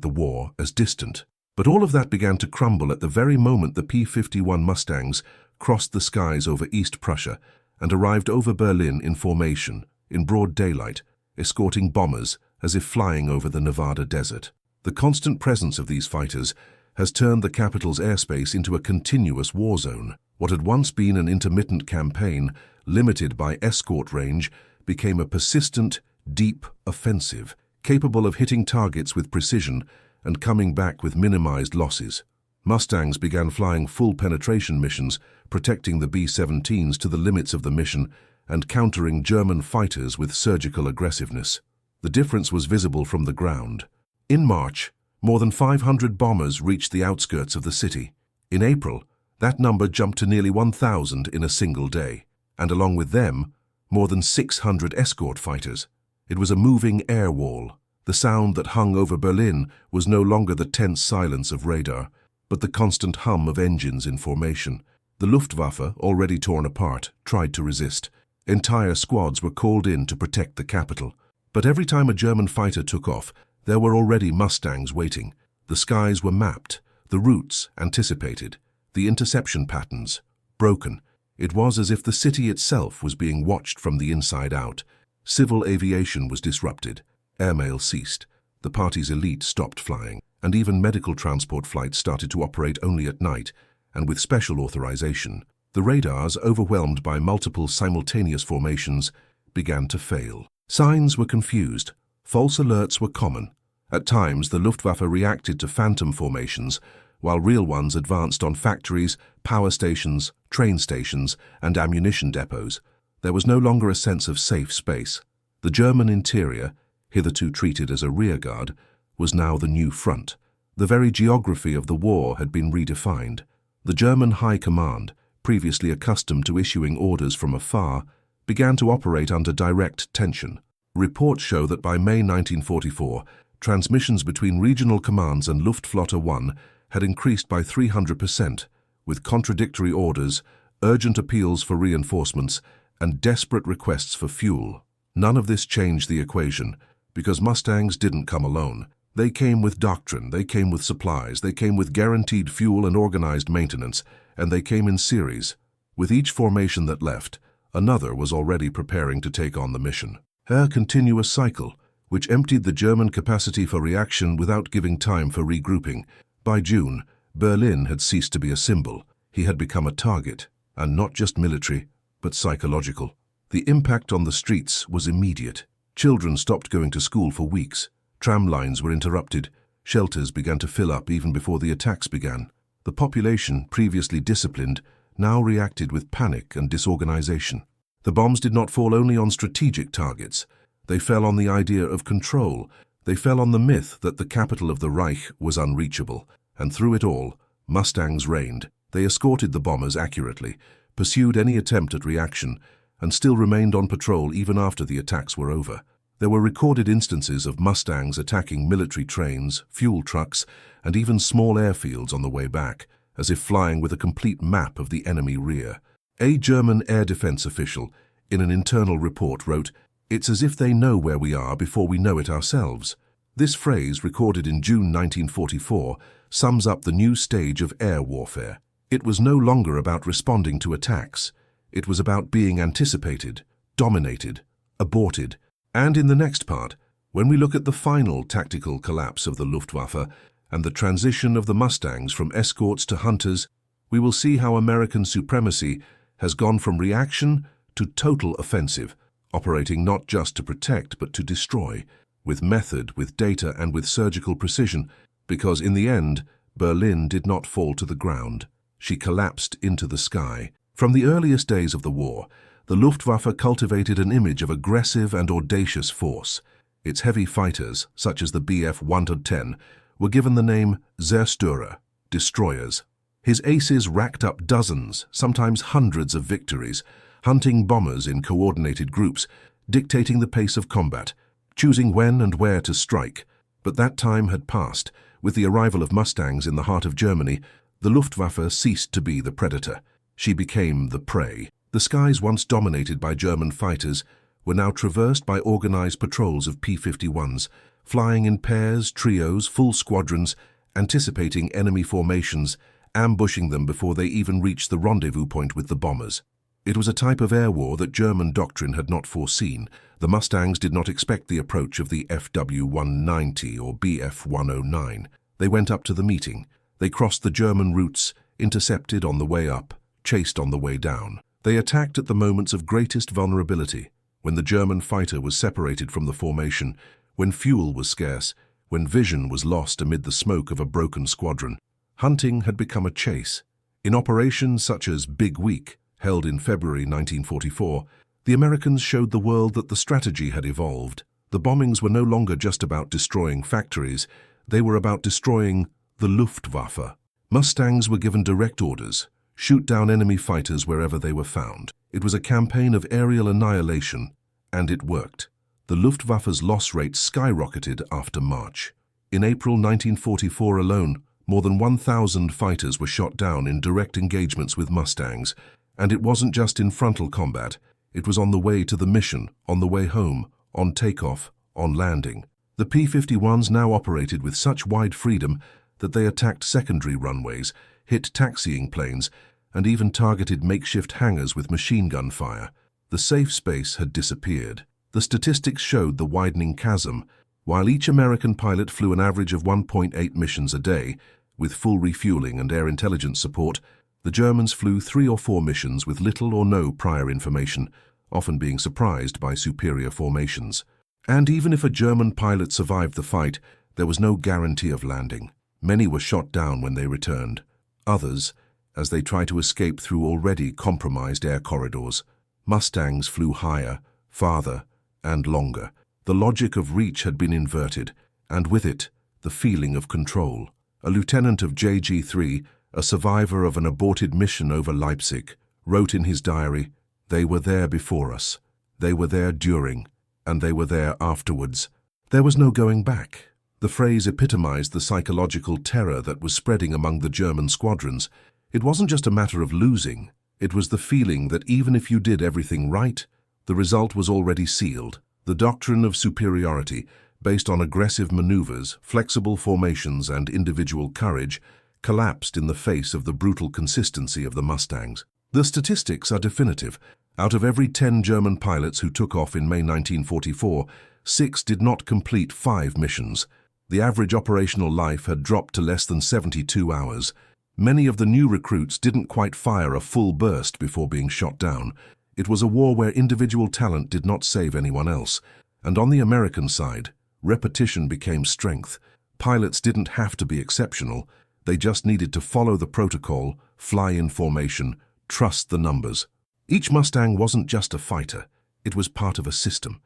the war as distant. But all of that began to crumble at the very moment the P-51 Mustangs crossed the skies over East Prussia and arrived over Berlin in formation, in broad daylight, escorting bombers as if flying over the Nevada desert. The constant presence of these fighters has turned the capital's airspace into a continuous war zone. What had once been an intermittent campaign, limited by escort range, became a persistent, deep offensive, capable of hitting targets with precision and coming back with minimized losses. Mustangs began flying full penetration missions, protecting the B-17s to the limits of the mission and countering German fighters with surgical aggressiveness. The difference was visible from the ground. In March, more than 500 bombers reached the outskirts of the city. In April, that number jumped to nearly 1,000 in a single day, and along with them, more than 600 escort fighters. It was a moving air wall. The sound that hung over Berlin was no longer the tense silence of radar, but the constant hum of engines in formation. The Luftwaffe, already torn apart, tried to resist. Entire squads were called in to protect the capital. But every time a German fighter took off, there were already Mustangs waiting. The skies were mapped, the routes anticipated, the interception patterns broken. It was as if the city itself was being watched from the inside out. Civil aviation was disrupted. Airmail ceased. The party's elite stopped flying, and even medical transport flights started to operate only at night, and with special authorization. The radars, overwhelmed by multiple simultaneous formations, began to fail. Signs were confused. False alerts were common. At times, the Luftwaffe reacted to phantom formations, while real ones advanced on factories, power stations, train stations, and ammunition depots. There was no longer a sense of safe space. The German interior, hitherto treated as a rearguard, was now the new front. The very geography of the war had been redefined. The German High Command, previously accustomed to issuing orders from afar, began to operate under direct tension. Reports show that by May 1944, transmissions between regional commands and Luftflotte 1 had increased by 300%, with contradictory orders, urgent appeals for reinforcements, and desperate requests for fuel. None of this changed the equation, because Mustangs didn't come alone. They came with doctrine, they came with supplies, they came with guaranteed fuel and organized maintenance, and they came in series. With each formation that left, another was already preparing to take on the mission. A continuous cycle, which emptied the German capacity for reaction without giving time for regrouping. By June, Berlin had ceased to be a symbol. He had become a target, and not just military, but psychological. The impact on the streets was immediate. Children stopped going to school for weeks. Tram lines were interrupted. Shelters began to fill up even before the attacks began. The population, previously disciplined, now reacted with panic and disorganization. The bombs did not fall only on strategic targets. They fell on the idea of control. They fell on the myth that the capital of the Reich was unreachable. And through it all, Mustangs reigned. They escorted the bombers accurately, pursued any attempt at reaction, and still remained on patrol even after the attacks were over. There were recorded instances of Mustangs attacking military trains, fuel trucks, and even small airfields on the way back, as if flying with a complete map of the enemy rear. A German air defense official, in an internal report, wrote, "It's as if they know where we are before we know it ourselves." This phrase, recorded in June 1944, sums up the new stage of air warfare. It was no longer about responding to attacks. It was about being anticipated, dominated, aborted. And in the next part, when we look at the final tactical collapse of the Luftwaffe and the transition of the Mustangs from escorts to hunters, we will see how American supremacy has gone from reaction to total offensive, operating not just to protect but to destroy, with method, with data, and with surgical precision, because in the end, Berlin did not fall to the ground. She collapsed into the sky. From the earliest days of the war, the Luftwaffe cultivated an image of aggressive and audacious force. Its heavy fighters, such as the Bf 110, were given the name Zerstörer, destroyers. His aces racked up dozens, sometimes hundreds of victories, hunting bombers in coordinated groups, dictating the pace of combat, choosing when and where to strike. But that time had passed. With the arrival of Mustangs in the heart of Germany, the Luftwaffe ceased to be the predator. She became the prey. The skies once dominated by German fighters were now traversed by organized patrols of P-51s, flying in pairs, trios, full squadrons, anticipating enemy formations, ambushing them before they even reached the rendezvous point with the bombers. It was a type of air war that German doctrine had not foreseen. The Mustangs did not expect the approach of the FW-190 or BF-109. They went up to the meeting. They crossed the German routes, intercepted on the way up, chased on the way down. They attacked at the moments of greatest vulnerability, when the German fighter was separated from the formation, when fuel was scarce, when vision was lost amid the smoke of a broken squadron. Hunting had become a chase. In operations such as Big Week, held in February 1944, the Americans showed the world that the strategy had evolved. The bombings were no longer just about destroying factories, they were about destroying the Luftwaffe. Mustangs were given direct orders: shoot down enemy fighters wherever they were found. It was a campaign of aerial annihilation, and it worked. The Luftwaffe's loss rate skyrocketed after March. In April 1944 alone, more than 1,000 fighters were shot down in direct engagements with Mustangs. And it wasn't just in frontal combat, it was on the way to the mission, on the way home, on takeoff, on landing. The P-51s now operated with such wide freedom that they attacked secondary runways, hit taxiing planes, and even targeted makeshift hangars with machine gun fire. The safe space had disappeared. The statistics showed the widening chasm. While each American pilot flew an average of 1.8 missions a day, with full refueling and air intelligence support, the Germans flew 3 or 4 missions with little or no prior information, often being surprised by superior formations. And even if a German pilot survived the fight, there was no guarantee of landing. Many were shot down when they returned. Others, as they tried to escape through already compromised air corridors. Mustangs flew higher, farther, and longer. The logic of reach had been inverted, and with it, the feeling of control. A lieutenant of JG-3, a survivor of an aborted mission over Leipzig, wrote in his diary, "They were there before us, they were there during, and they were there afterwards." There was no going back. The phrase epitomized the psychological terror that was spreading among the German squadrons. It wasn't just a matter of losing, it was the feeling that even if you did everything right, the result was already sealed. The doctrine of superiority, based on aggressive maneuvers, flexible formations, and individual courage, collapsed in the face of the brutal consistency of the Mustangs. The statistics are definitive. Out of every 10 German pilots who took off in May 1944, 6 did not complete 5 missions. The average operational life had dropped to less than 72 hours. Many of the new recruits didn't quite fire a full burst before being shot down. It was a war where individual talent did not save anyone else. And on the American side, repetition became strength. Pilots didn't have to be exceptional. They just needed to follow the protocol, fly in formation, trust the numbers. Each Mustang wasn't just a fighter, it was part of a system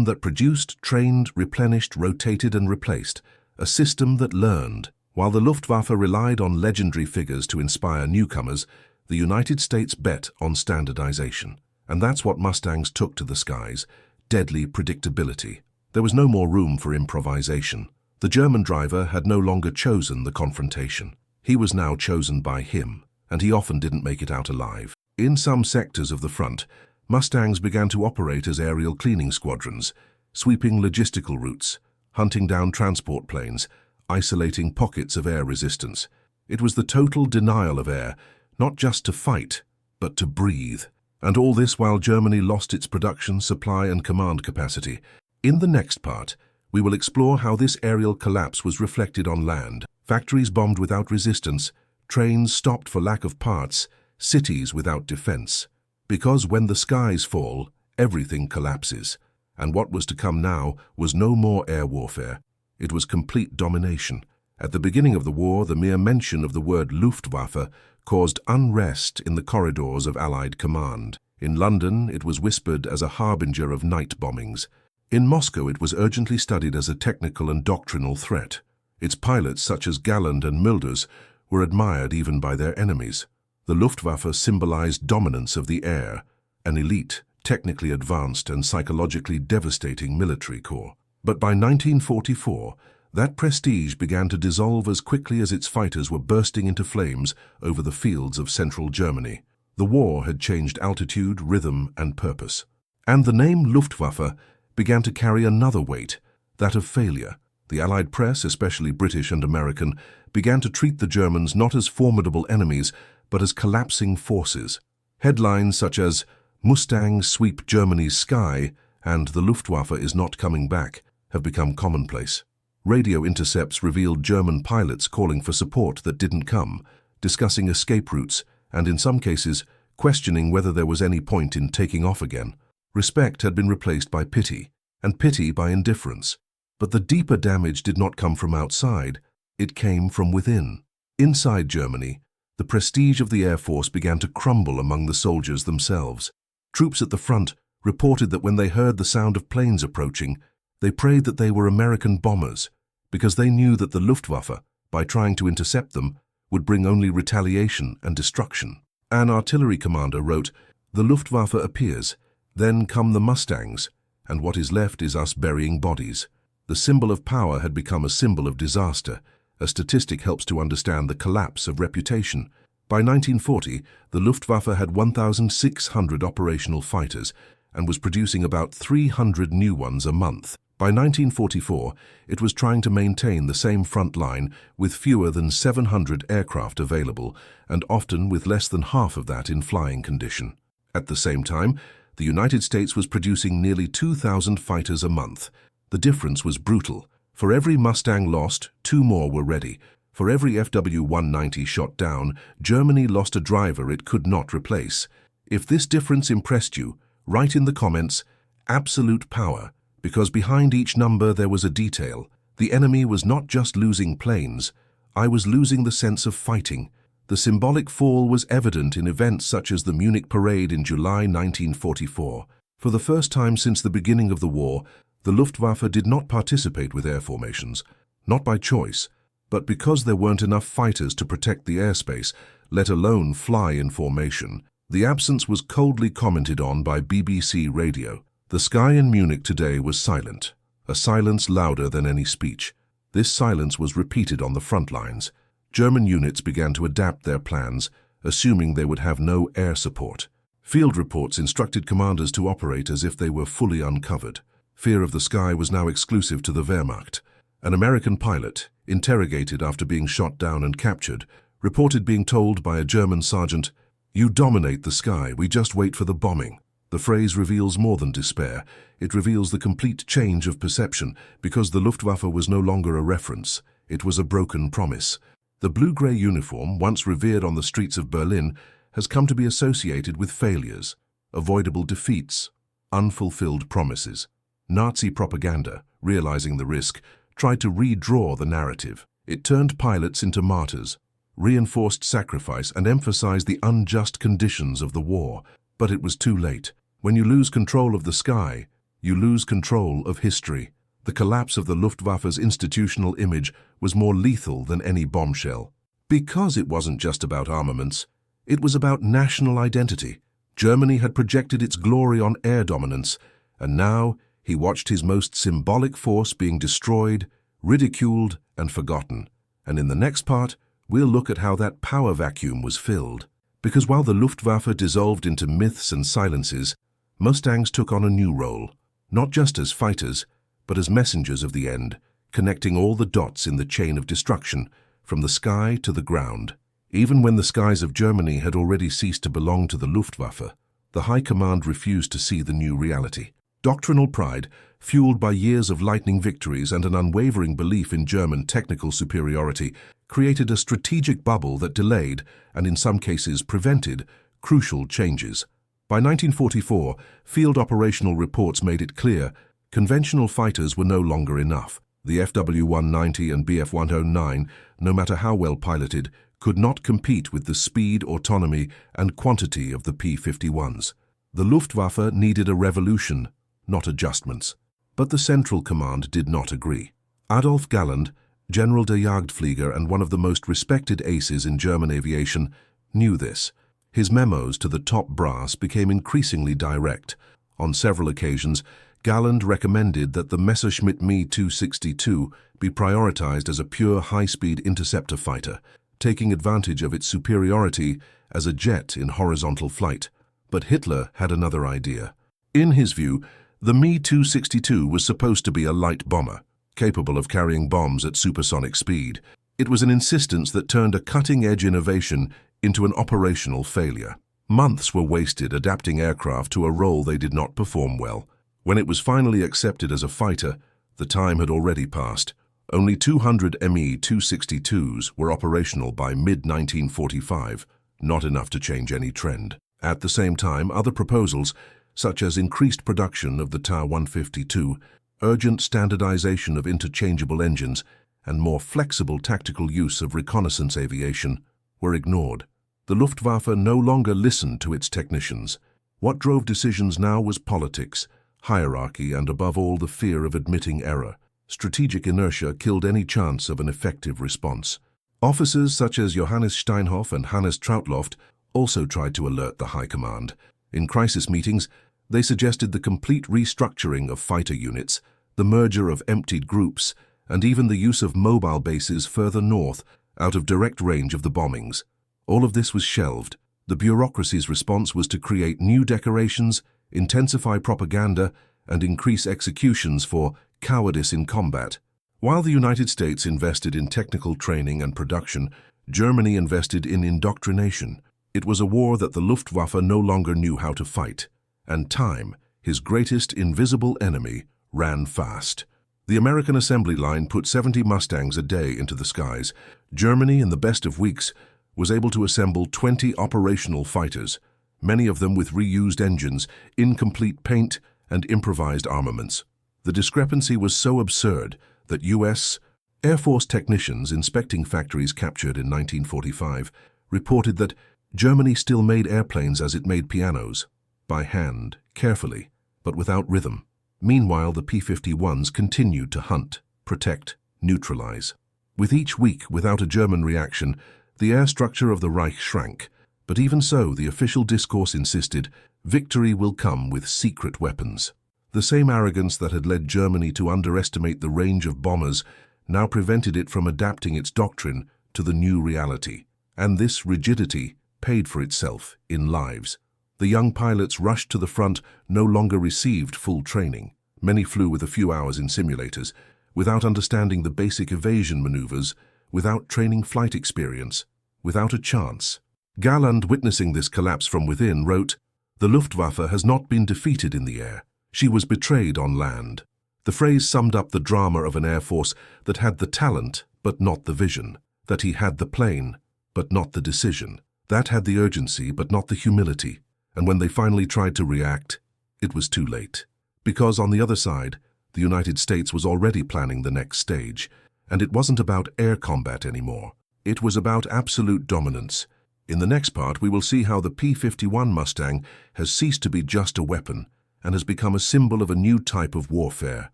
that produced, trained, replenished, rotated and replaced, a system that learned. While the Luftwaffe relied on legendary figures to inspire newcomers, the United States bet on standardization. And that's what Mustangs took to the skies: deadly predictability. There was no more room for improvisation. The German driver had no longer chosen the confrontation. He was now chosen by him, and he often didn't make it out alive. In some sectors of the front, Mustangs began to operate as aerial cleaning squadrons, sweeping logistical routes, hunting down transport planes, isolating pockets of air resistance. It was the total denial of air, not just to fight, but to breathe. And all this while Germany lost its production, supply and command capacity. In the next part, we will explore how this aerial collapse was reflected on land. Factories bombed without resistance, trains stopped for lack of parts, cities without defense. Because when the skies fall, everything collapses. And what was to come now was no more air warfare. It was complete domination. At the beginning of the war, the mere mention of the word Luftwaffe caused unrest in the corridors of Allied command. In London, it was whispered as a harbinger of night bombings. In Moscow, it was urgently studied as a technical and doctrinal threat. Its pilots, such as Galland and Milders, were admired even by their enemies. The Luftwaffe symbolized dominance of the air, an elite, technically advanced and psychologically devastating military corps. But by 1944, that prestige began to dissolve as quickly as its fighters were bursting into flames over the fields of central Germany. The war had changed altitude, rhythm, and purpose. And the name Luftwaffe began to carry another weight, that of failure. The Allied press, especially British and American, began to treat the Germans not as formidable enemies, but as collapsing forces. Headlines such as "Mustangs sweep Germany's sky" and "The Luftwaffe is not coming back" have become commonplace. Radio intercepts revealed German pilots calling for support that didn't come, discussing escape routes, and in some cases, questioning whether there was any point in taking off again. Respect had been replaced by pity, and pity by indifference. But the deeper damage did not come from outside, it came from within. Inside Germany, the prestige of the Air Force began to crumble among the soldiers themselves. Troops at the front reported that when they heard the sound of planes approaching, they prayed that they were American bombers, because they knew that the Luftwaffe, by trying to intercept them, would bring only retaliation and destruction. An artillery commander wrote, "The Luftwaffe appears, then come the Mustangs, and what is left is us burying bodies." The symbol of power had become a symbol of disaster. A statistic helps to understand the collapse of reputation. By 1940, the Luftwaffe had 1,600 operational fighters and was producing about 300 new ones a month. By 1944, it was trying to maintain the same front line with fewer than 700 aircraft available, and often with less than half of that in flying condition. At the same time, the United States was producing nearly 2,000 fighters a month. The difference was brutal. For every Mustang lost, 2 more were ready. For every FW-190 shot down, Germany lost a driver it could not replace. If this difference impressed you, write in the comments, "Absolute power," because behind each number there was a detail. The enemy was not just losing planes, I was losing the sense of fighting. The symbolic fall was evident in events such as the Munich parade in July 1944. For the first time since the beginning of the war, the Luftwaffe did not participate with air formations, not by choice, but because there weren't enough fighters to protect the airspace, let alone fly in formation. The absence was coldly commented on by BBC Radio. The sky in Munich today was silent, a silence louder than any speech. This silence was repeated on the front lines. German units began to adapt their plans, assuming they would have no air support. Field reports instructed commanders to operate as if they were fully uncovered. Fear of the sky was now exclusive to the Wehrmacht. An American pilot, interrogated after being shot down and captured, reported being told by a German sergeant, "You dominate the sky, we just wait for the bombing." The phrase reveals more than despair. It reveals the complete change of perception, because the Luftwaffe was no longer a reference. It was a broken promise. The blue-grey uniform, once revered on the streets of Berlin, has come to be associated with failures, avoidable defeats, unfulfilled promises. Nazi propaganda, realizing the risk, tried to redraw the narrative. It turned pilots into martyrs, reinforced sacrifice, and emphasized the unjust conditions of the war. But it was too late. When you lose control of the sky, you lose control of history. The collapse of the Luftwaffe's institutional image was more lethal than any bombshell. Because it wasn't just about armaments, it was about national identity. Germany had projected its glory on air dominance, and now he watched his most symbolic force being destroyed, ridiculed, and forgotten. And in the next part, we'll look at how that power vacuum was filled. Because while the Luftwaffe dissolved into myths and silences, Mustangs took on a new role, not just as fighters, but as messengers of the end, connecting all the dots in the chain of destruction, from the sky to the ground. Even when the skies of Germany had already ceased to belong to the Luftwaffe, the High Command refused to see the new reality. Doctrinal pride, fueled by years of lightning victories and an unwavering belief in German technical superiority, created a strategic bubble that delayed, and in some cases prevented, crucial changes. By 1944, field operational reports made it clear conventional fighters were no longer enough. The FW-190 and Bf-109, no matter how well piloted, could not compete with the speed, autonomy, and quantity of the P-51s. The Luftwaffe needed a revolution, not adjustments. But the Central Command did not agree. Adolf Galland, General der Jagdflieger and one of the most respected aces in German aviation, knew this. His memos to the top brass became increasingly direct. On several occasions, Galland recommended that the Messerschmitt Me-262 be prioritized as a pure high-speed interceptor fighter, taking advantage of its superiority as a jet in horizontal flight. But Hitler had another idea. In his view, the Me-262 was supposed to be a light bomber, capable of carrying bombs at supersonic speed. It was an insistence that turned a cutting-edge innovation into an operational failure. Months were wasted adapting aircraft to a role they did not perform well. When it was finally accepted as a fighter, the time had already passed. Only 200 Me-262s were operational by mid-1945, not enough to change any trend. At the same time, other proposals, such as increased production of the Tu-152, urgent standardization of interchangeable engines, and more flexible tactical use of reconnaissance aviation, were ignored. The Luftwaffe no longer listened to its technicians. What drove decisions now was politics, hierarchy, and above all the fear of admitting error. Strategic inertia killed any chance of an effective response. Officers such as Johannes Steinhoff and Hannes Trautloft also tried to alert the high command. In crisis meetings, they suggested the complete restructuring of fighter units, the merger of emptied groups, and even the use of mobile bases further north, out of direct range of the bombings. All of this was shelved. The bureaucracy's response was to create new decorations, intensify propaganda, and increase executions for cowardice in combat. While the United States invested in technical training and production, Germany invested in indoctrination. It was a war that the Luftwaffe no longer knew how to fight, and time, his greatest invisible enemy, ran fast. The American assembly line put 70 Mustangs a day into the skies. Germany, in the best of weeks, was able to assemble 20 operational fighters, many of them with reused engines, incomplete paint, and improvised armaments. The discrepancy was so absurd that U.S. Air Force technicians inspecting factories captured in 1945 reported that Germany still made airplanes as it made pianos, by hand, carefully, but without rhythm. Meanwhile, the P-51s continued to hunt, protect, neutralize. With each week without a German reaction, the air structure of the Reich shrank. But even so, the official discourse insisted, victory will come with secret weapons. The same arrogance that had led Germany to underestimate the range of bombers now prevented it from adapting its doctrine to the new reality. And this rigidity paid for itself in lives. The young pilots rushed to the front no longer received full training. Many flew with a few hours in simulators, without understanding the basic evasion maneuvers, without training flight experience, without a chance. Galland, witnessing this collapse from within, wrote, "The Luftwaffe has not been defeated in the air. She was betrayed on land." The phrase summed up the drama of an air force that had the talent but not the vision, that he had the plane but not the decision, that had the urgency but not the humility. And when they finally tried to react, it was too late. Because on the other side, the United States was already planning the next stage, and it wasn't about air combat anymore. It was about absolute dominance. In the next part, we will see how the P-51 Mustang has ceased to be just a weapon and has become a symbol of a new type of warfare.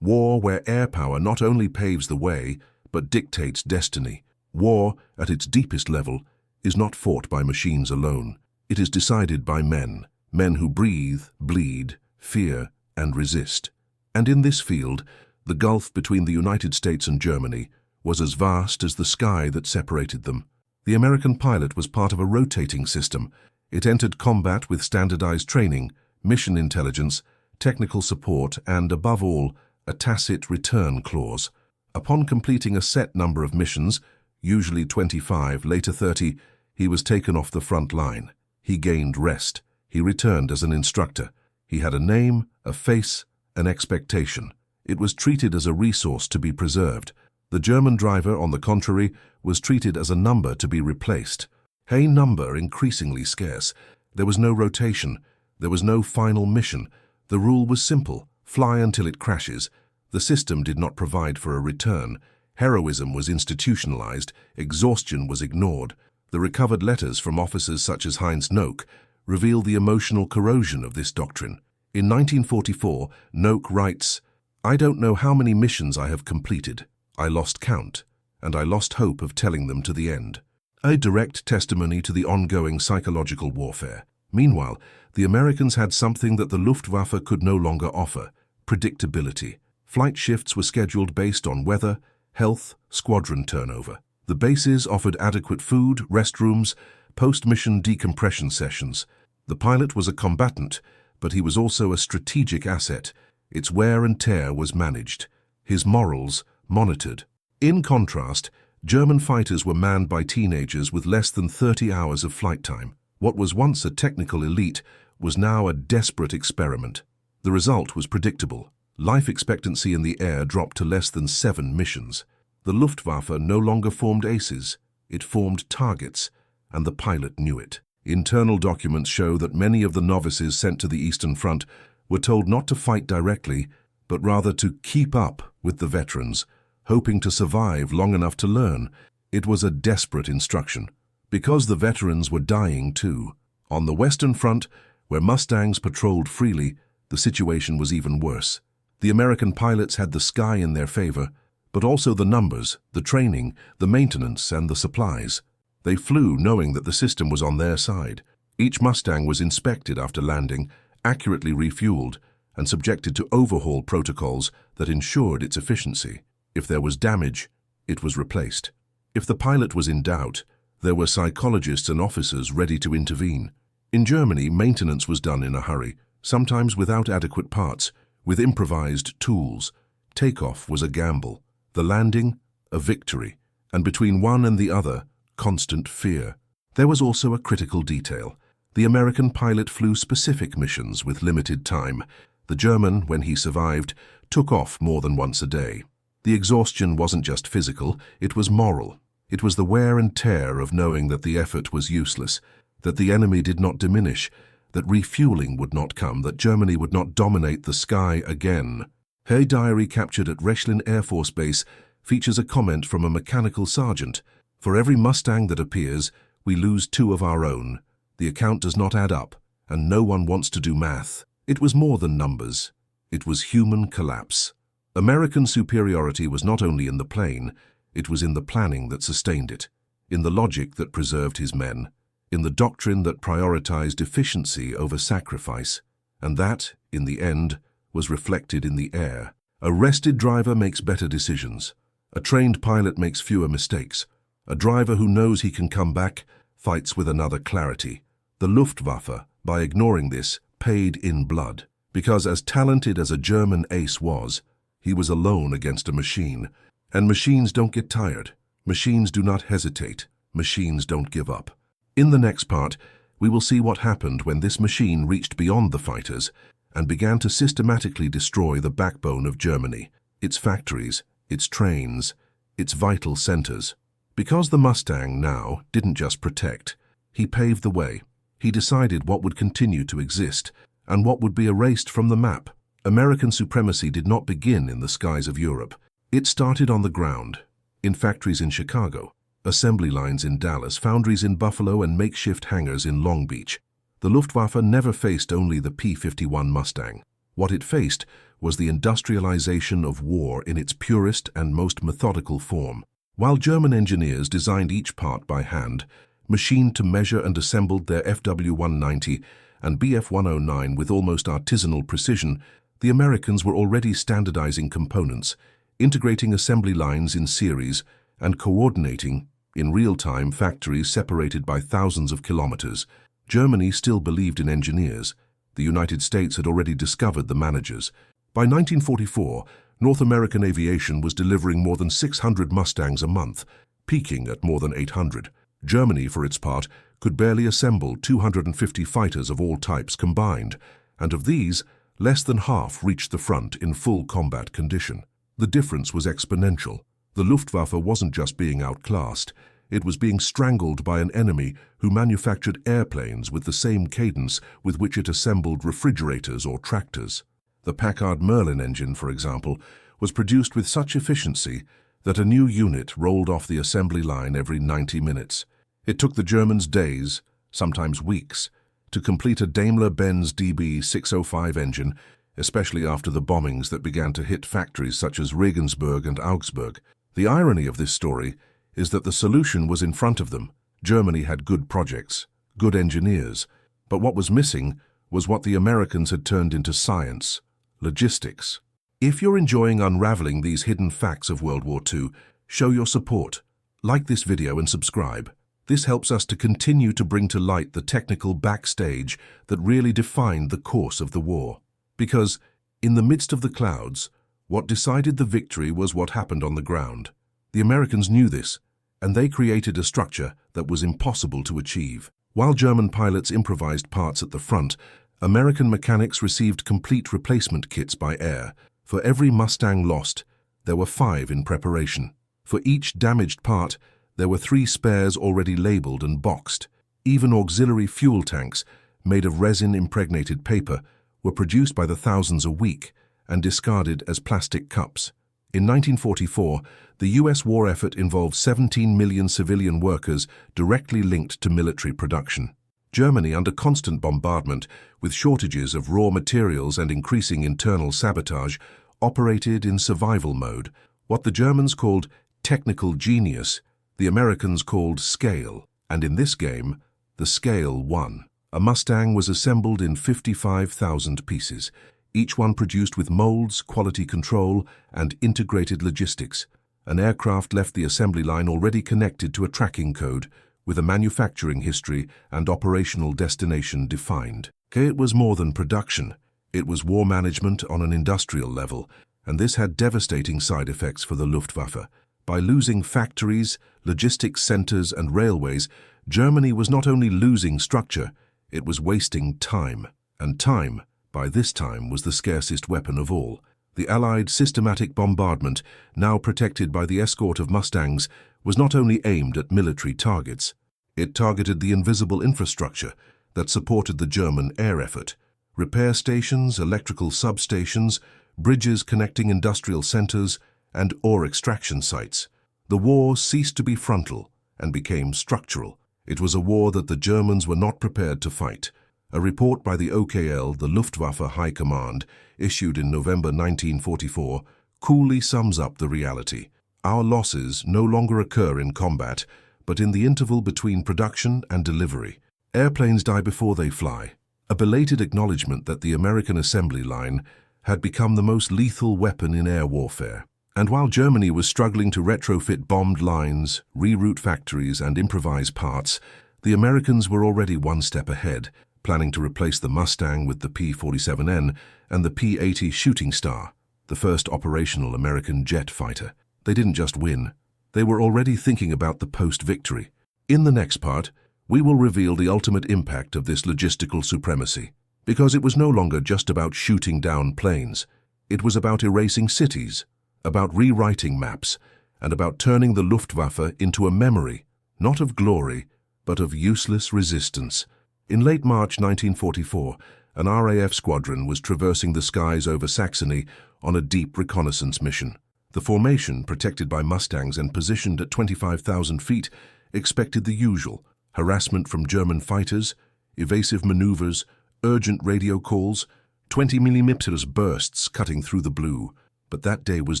War where air power not only paves the way, but dictates destiny. War, at its deepest level, is not fought by machines alone. It is decided by men who breathe, bleed, fear, and resist. And in this field, the gulf between the United States and Germany was as vast as the sky that separated them. The American pilot was part of a rotating system. It entered combat with standardized training, mission intelligence, technical support, and, above all, a tacit return clause. Upon completing a set number of missions, usually 25, later 30, he was taken off the front line. He gained rest. He returned as an instructor. He had a name, a face, an expectation. It was treated as a resource to be preserved. The German driver, on the contrary, was treated as a number to be replaced. A number increasingly scarce. There was no rotation. There was no final mission. The rule was simple: fly until it crashes. The system did not provide for a return. Heroism was institutionalized. Exhaustion was ignored. The recovered letters from officers such as Heinz Nock reveal the emotional corrosion of this doctrine. In 1944, Nock writes, "I don't know how many missions I have completed. I lost count, and I lost hope of telling them to the end." A direct testimony to the ongoing psychological warfare. Meanwhile, the Americans had something that the Luftwaffe could no longer offer: predictability. Flight shifts were scheduled based on weather, health, squadron turnover. The bases offered adequate food, restrooms, post-mission decompression sessions. The pilot was a combatant, but he was also a strategic asset. Its wear and tear was managed, his morals monitored. In contrast, German fighters were manned by teenagers with less than 30 hours of flight time. What was once a technical elite was now a desperate experiment. The result was predictable. Life expectancy in the air dropped to less than 7 missions. The Luftwaffe no longer formed aces, it formed targets, and the pilot knew it. Internal documents show that many of the novices sent to the Eastern Front were told not to fight directly, but rather to keep up with the veterans, hoping to survive long enough to learn. It was a desperate instruction, because the veterans were dying too. On the Western Front, where Mustangs patrolled freely, the situation was even worse. The American pilots had the sky in their favor, but also the numbers, the training, the maintenance, and the supplies. They flew knowing that the system was on their side. Each Mustang was inspected after landing, accurately refueled, and subjected to overhaul protocols that ensured its efficiency. If there was damage, it was replaced. If the pilot was in doubt, there were psychologists and officers ready to intervene. In Germany, maintenance was done in a hurry, sometimes without adequate parts, with improvised tools. Takeoff was a gamble, the landing, a victory, and between one and the other, constant fear. There was also a critical detail. The American pilot flew specific missions with limited time. The German, when he survived, took off more than once a day. The exhaustion wasn't just physical, it was moral. It was the wear and tear of knowing that the effort was useless, that the enemy did not diminish, that refueling would not come, that Germany would not dominate the sky again. Her diary captured at Rechlin Air Force Base features a comment from a mechanical sergeant. For every Mustang that appears, we lose 2 of our own. The account does not add up, and no one wants to do math. It was more than numbers. It was human collapse. American superiority was not only in the plane, it was in the planning that sustained it, in the logic that preserved his men, in the doctrine that prioritized efficiency over sacrifice, and that, in the end, was reflected in the air. A rested driver makes better decisions. A trained pilot makes fewer mistakes. A driver who knows he can come back fights with another clarity. The Luftwaffe, by ignoring this, paid in blood, because as talented as a German ace was, he was alone against a machine. And machines don't get tired. Machines do not hesitate. Machines don't give up. In the next part, we will see what happened when this machine reached beyond the fighters and began to systematically destroy the backbone of Germany, its factories, its trains, its vital centers. Because the Mustang now didn't just protect, he paved the way. He decided what would continue to exist and what would be erased from the map. American supremacy did not begin in the skies of Europe. It started on the ground, in factories in Chicago, assembly lines in Dallas, foundries in Buffalo, and makeshift hangars in Long Beach. The Luftwaffe never faced only the P-51 Mustang. What it faced was the industrialization of war in its purest and most methodical form. While German engineers designed each part by hand, machined to measure and assembled their FW-190 and Bf-109 with almost artisanal precision, the Americans were already standardizing components, integrating assembly lines in series, and coordinating, in real time, factories separated by thousands of kilometers. Germany still believed in engineers. The United States had already discovered the managers. By 1944, North American aviation was delivering more than 600 Mustangs a month, peaking at more than 800. Germany, for its part, could barely assemble 250 fighters of all types combined, and of these, less than half reached the front in full combat condition. The difference was exponential. The Luftwaffe wasn't just being outclassed, it was being strangled by an enemy who manufactured airplanes with the same cadence with which it assembled refrigerators or tractors. The Packard Merlin engine, for example, was produced with such efficiency that a new unit rolled off the assembly line every 90 minutes. It took the Germans days, sometimes weeks, to complete a Daimler-Benz DB605 engine, especially after the bombings that began to hit factories such as Regensburg and Augsburg. The irony of this story is that the solution was in front of them. Germany had good projects, good engineers, but what was missing was what the Americans had turned into science: Logistics. If you're enjoying unraveling these hidden facts of World War II, show your support. Like this video and subscribe. This helps us to continue to bring to light the technical backstage that really defined the course of the war. Because, in the midst of the clouds, what decided the victory was what happened on the ground. The Americans knew this, and they created a structure that was impossible to achieve. While German pilots improvised parts at the front, American mechanics received complete replacement kits by air. For every Mustang lost, there were 5 in preparation. For each damaged part, there were 3 spares already labeled and boxed. Even auxiliary fuel tanks, made of resin-impregnated paper, were produced by the thousands a week and discarded as plastic cups. In 1944, the U.S. war effort involved 17 million civilian workers directly linked to military production. Germany, under constant bombardment, with shortages of raw materials and increasing internal sabotage, operated in survival mode, what the Germans called technical genius, the Americans called scale, and in this game, the scale won. A Mustang was assembled in 55,000 pieces, each one produced with molds, quality control, and integrated logistics. An aircraft left the assembly line already connected to a tracking code, with a manufacturing history and operational destination defined. It was more than production. It was war management on an industrial level, and this had devastating side effects for the Luftwaffe. By losing factories, logistics centers, and railways, Germany was not only losing structure, it was wasting time. And time, by this time, was the scarcest weapon of all. The Allied systematic bombardment, now protected by the escort of Mustangs, was not only aimed at military targets. It targeted the invisible infrastructure that supported the German air effort. Repair stations, electrical substations, bridges connecting industrial centers, and ore extraction sites. The war ceased to be frontal and became structural. It was a war that the Germans were not prepared to fight. A report by the OKL, the Luftwaffe High Command, issued in November 1944, coolly sums up the reality. Our losses no longer occur in combat, but in the interval between production and delivery. Airplanes die before they fly. A belated acknowledgement that the American assembly line had become the most lethal weapon in air warfare. And while Germany was struggling to retrofit bombed lines, reroute factories, and improvise parts, the Americans were already one step ahead, planning to replace the Mustang with the P-47N and the P-80 Shooting Star, the first operational American jet fighter. They didn't just win. They were already thinking about the post-victory. In the next part, we will reveal the ultimate impact of this logistical supremacy, because it was no longer just about shooting down planes. It was about erasing cities, about rewriting maps, and about turning the Luftwaffe into a memory, not of glory, but of useless resistance. In late March 1944, an RAF squadron was traversing the skies over Saxony on a deep reconnaissance mission. The formation, protected by Mustangs and positioned at 25,000 feet, expected the usual: harassment from German fighters, evasive maneuvers, urgent radio calls, 20mm bursts cutting through the blue. But that day was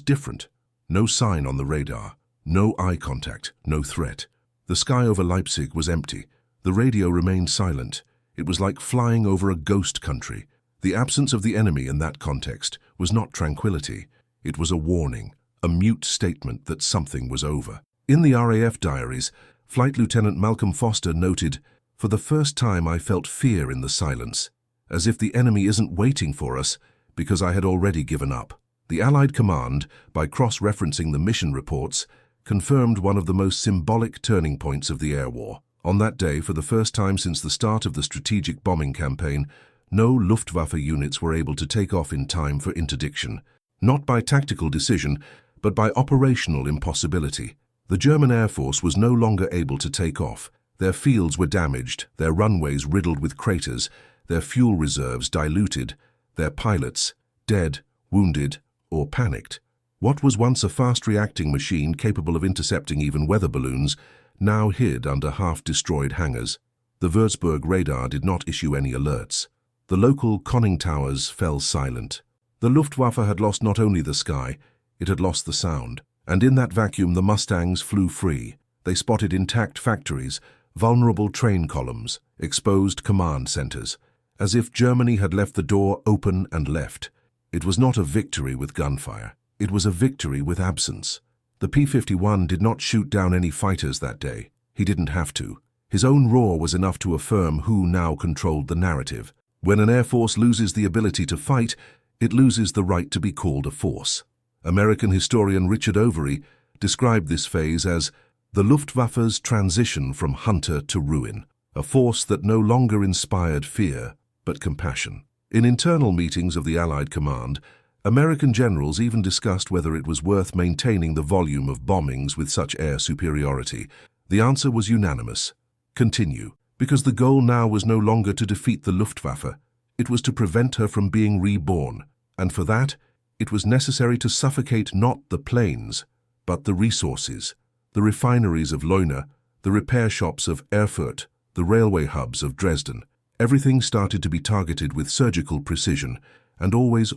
different. No sign on the radar, no eye contact, no threat. The sky over Leipzig was empty. The radio remained silent. It was like flying over a ghost country. The absence of the enemy in that context was not tranquility. It was a warning, a mute statement that something was over. In the RAF diaries, Flight Lieutenant Malcolm Foster noted, "For the first time I felt fear in the silence, as if the enemy isn't waiting for us because I had already given up." The Allied command, by cross-referencing the mission reports, confirmed one of the most symbolic turning points of the air war. On that day, for the first time since the start of the strategic bombing campaign, no Luftwaffe units were able to take off in time for interdiction. Not by tactical decision, but by operational impossibility. The German Air Force was no longer able to take off. Their fields were damaged, their runways riddled with craters, their fuel reserves diluted, their pilots dead, wounded, or panicked. What was once a fast-reacting machine capable of intercepting even weather balloons now hid under half-destroyed hangars. The Würzburg radar did not issue any alerts. The local conning towers fell silent. The Luftwaffe had lost not only the sky, it had lost the sound. And in that vacuum the Mustangs flew free. They spotted intact factories, vulnerable train columns, exposed command centers, as if Germany had left the door open and left. It was not a victory with gunfire. It was a victory with absence. The P-51 did not shoot down any fighters that day. He didn't have to. His own roar was enough to affirm who now controlled the narrative. When an air force loses the ability to fight, it loses the right to be called a force. American historian Richard Overy described this phase as the Luftwaffe's transition from hunter to ruin, a force that no longer inspired fear, but compassion. In internal meetings of the Allied command, American generals even discussed whether it was worth maintaining the volume of bombings with such air superiority. The answer was unanimous. Continue, because the goal now was no longer to defeat the Luftwaffe. It was to prevent her from being reborn, and for that, it was necessary to suffocate not the planes, but the resources, the refineries of Leuna, the repair shops of Erfurt, the railway hubs of Dresden. Everything started to be targeted with surgical precision, and always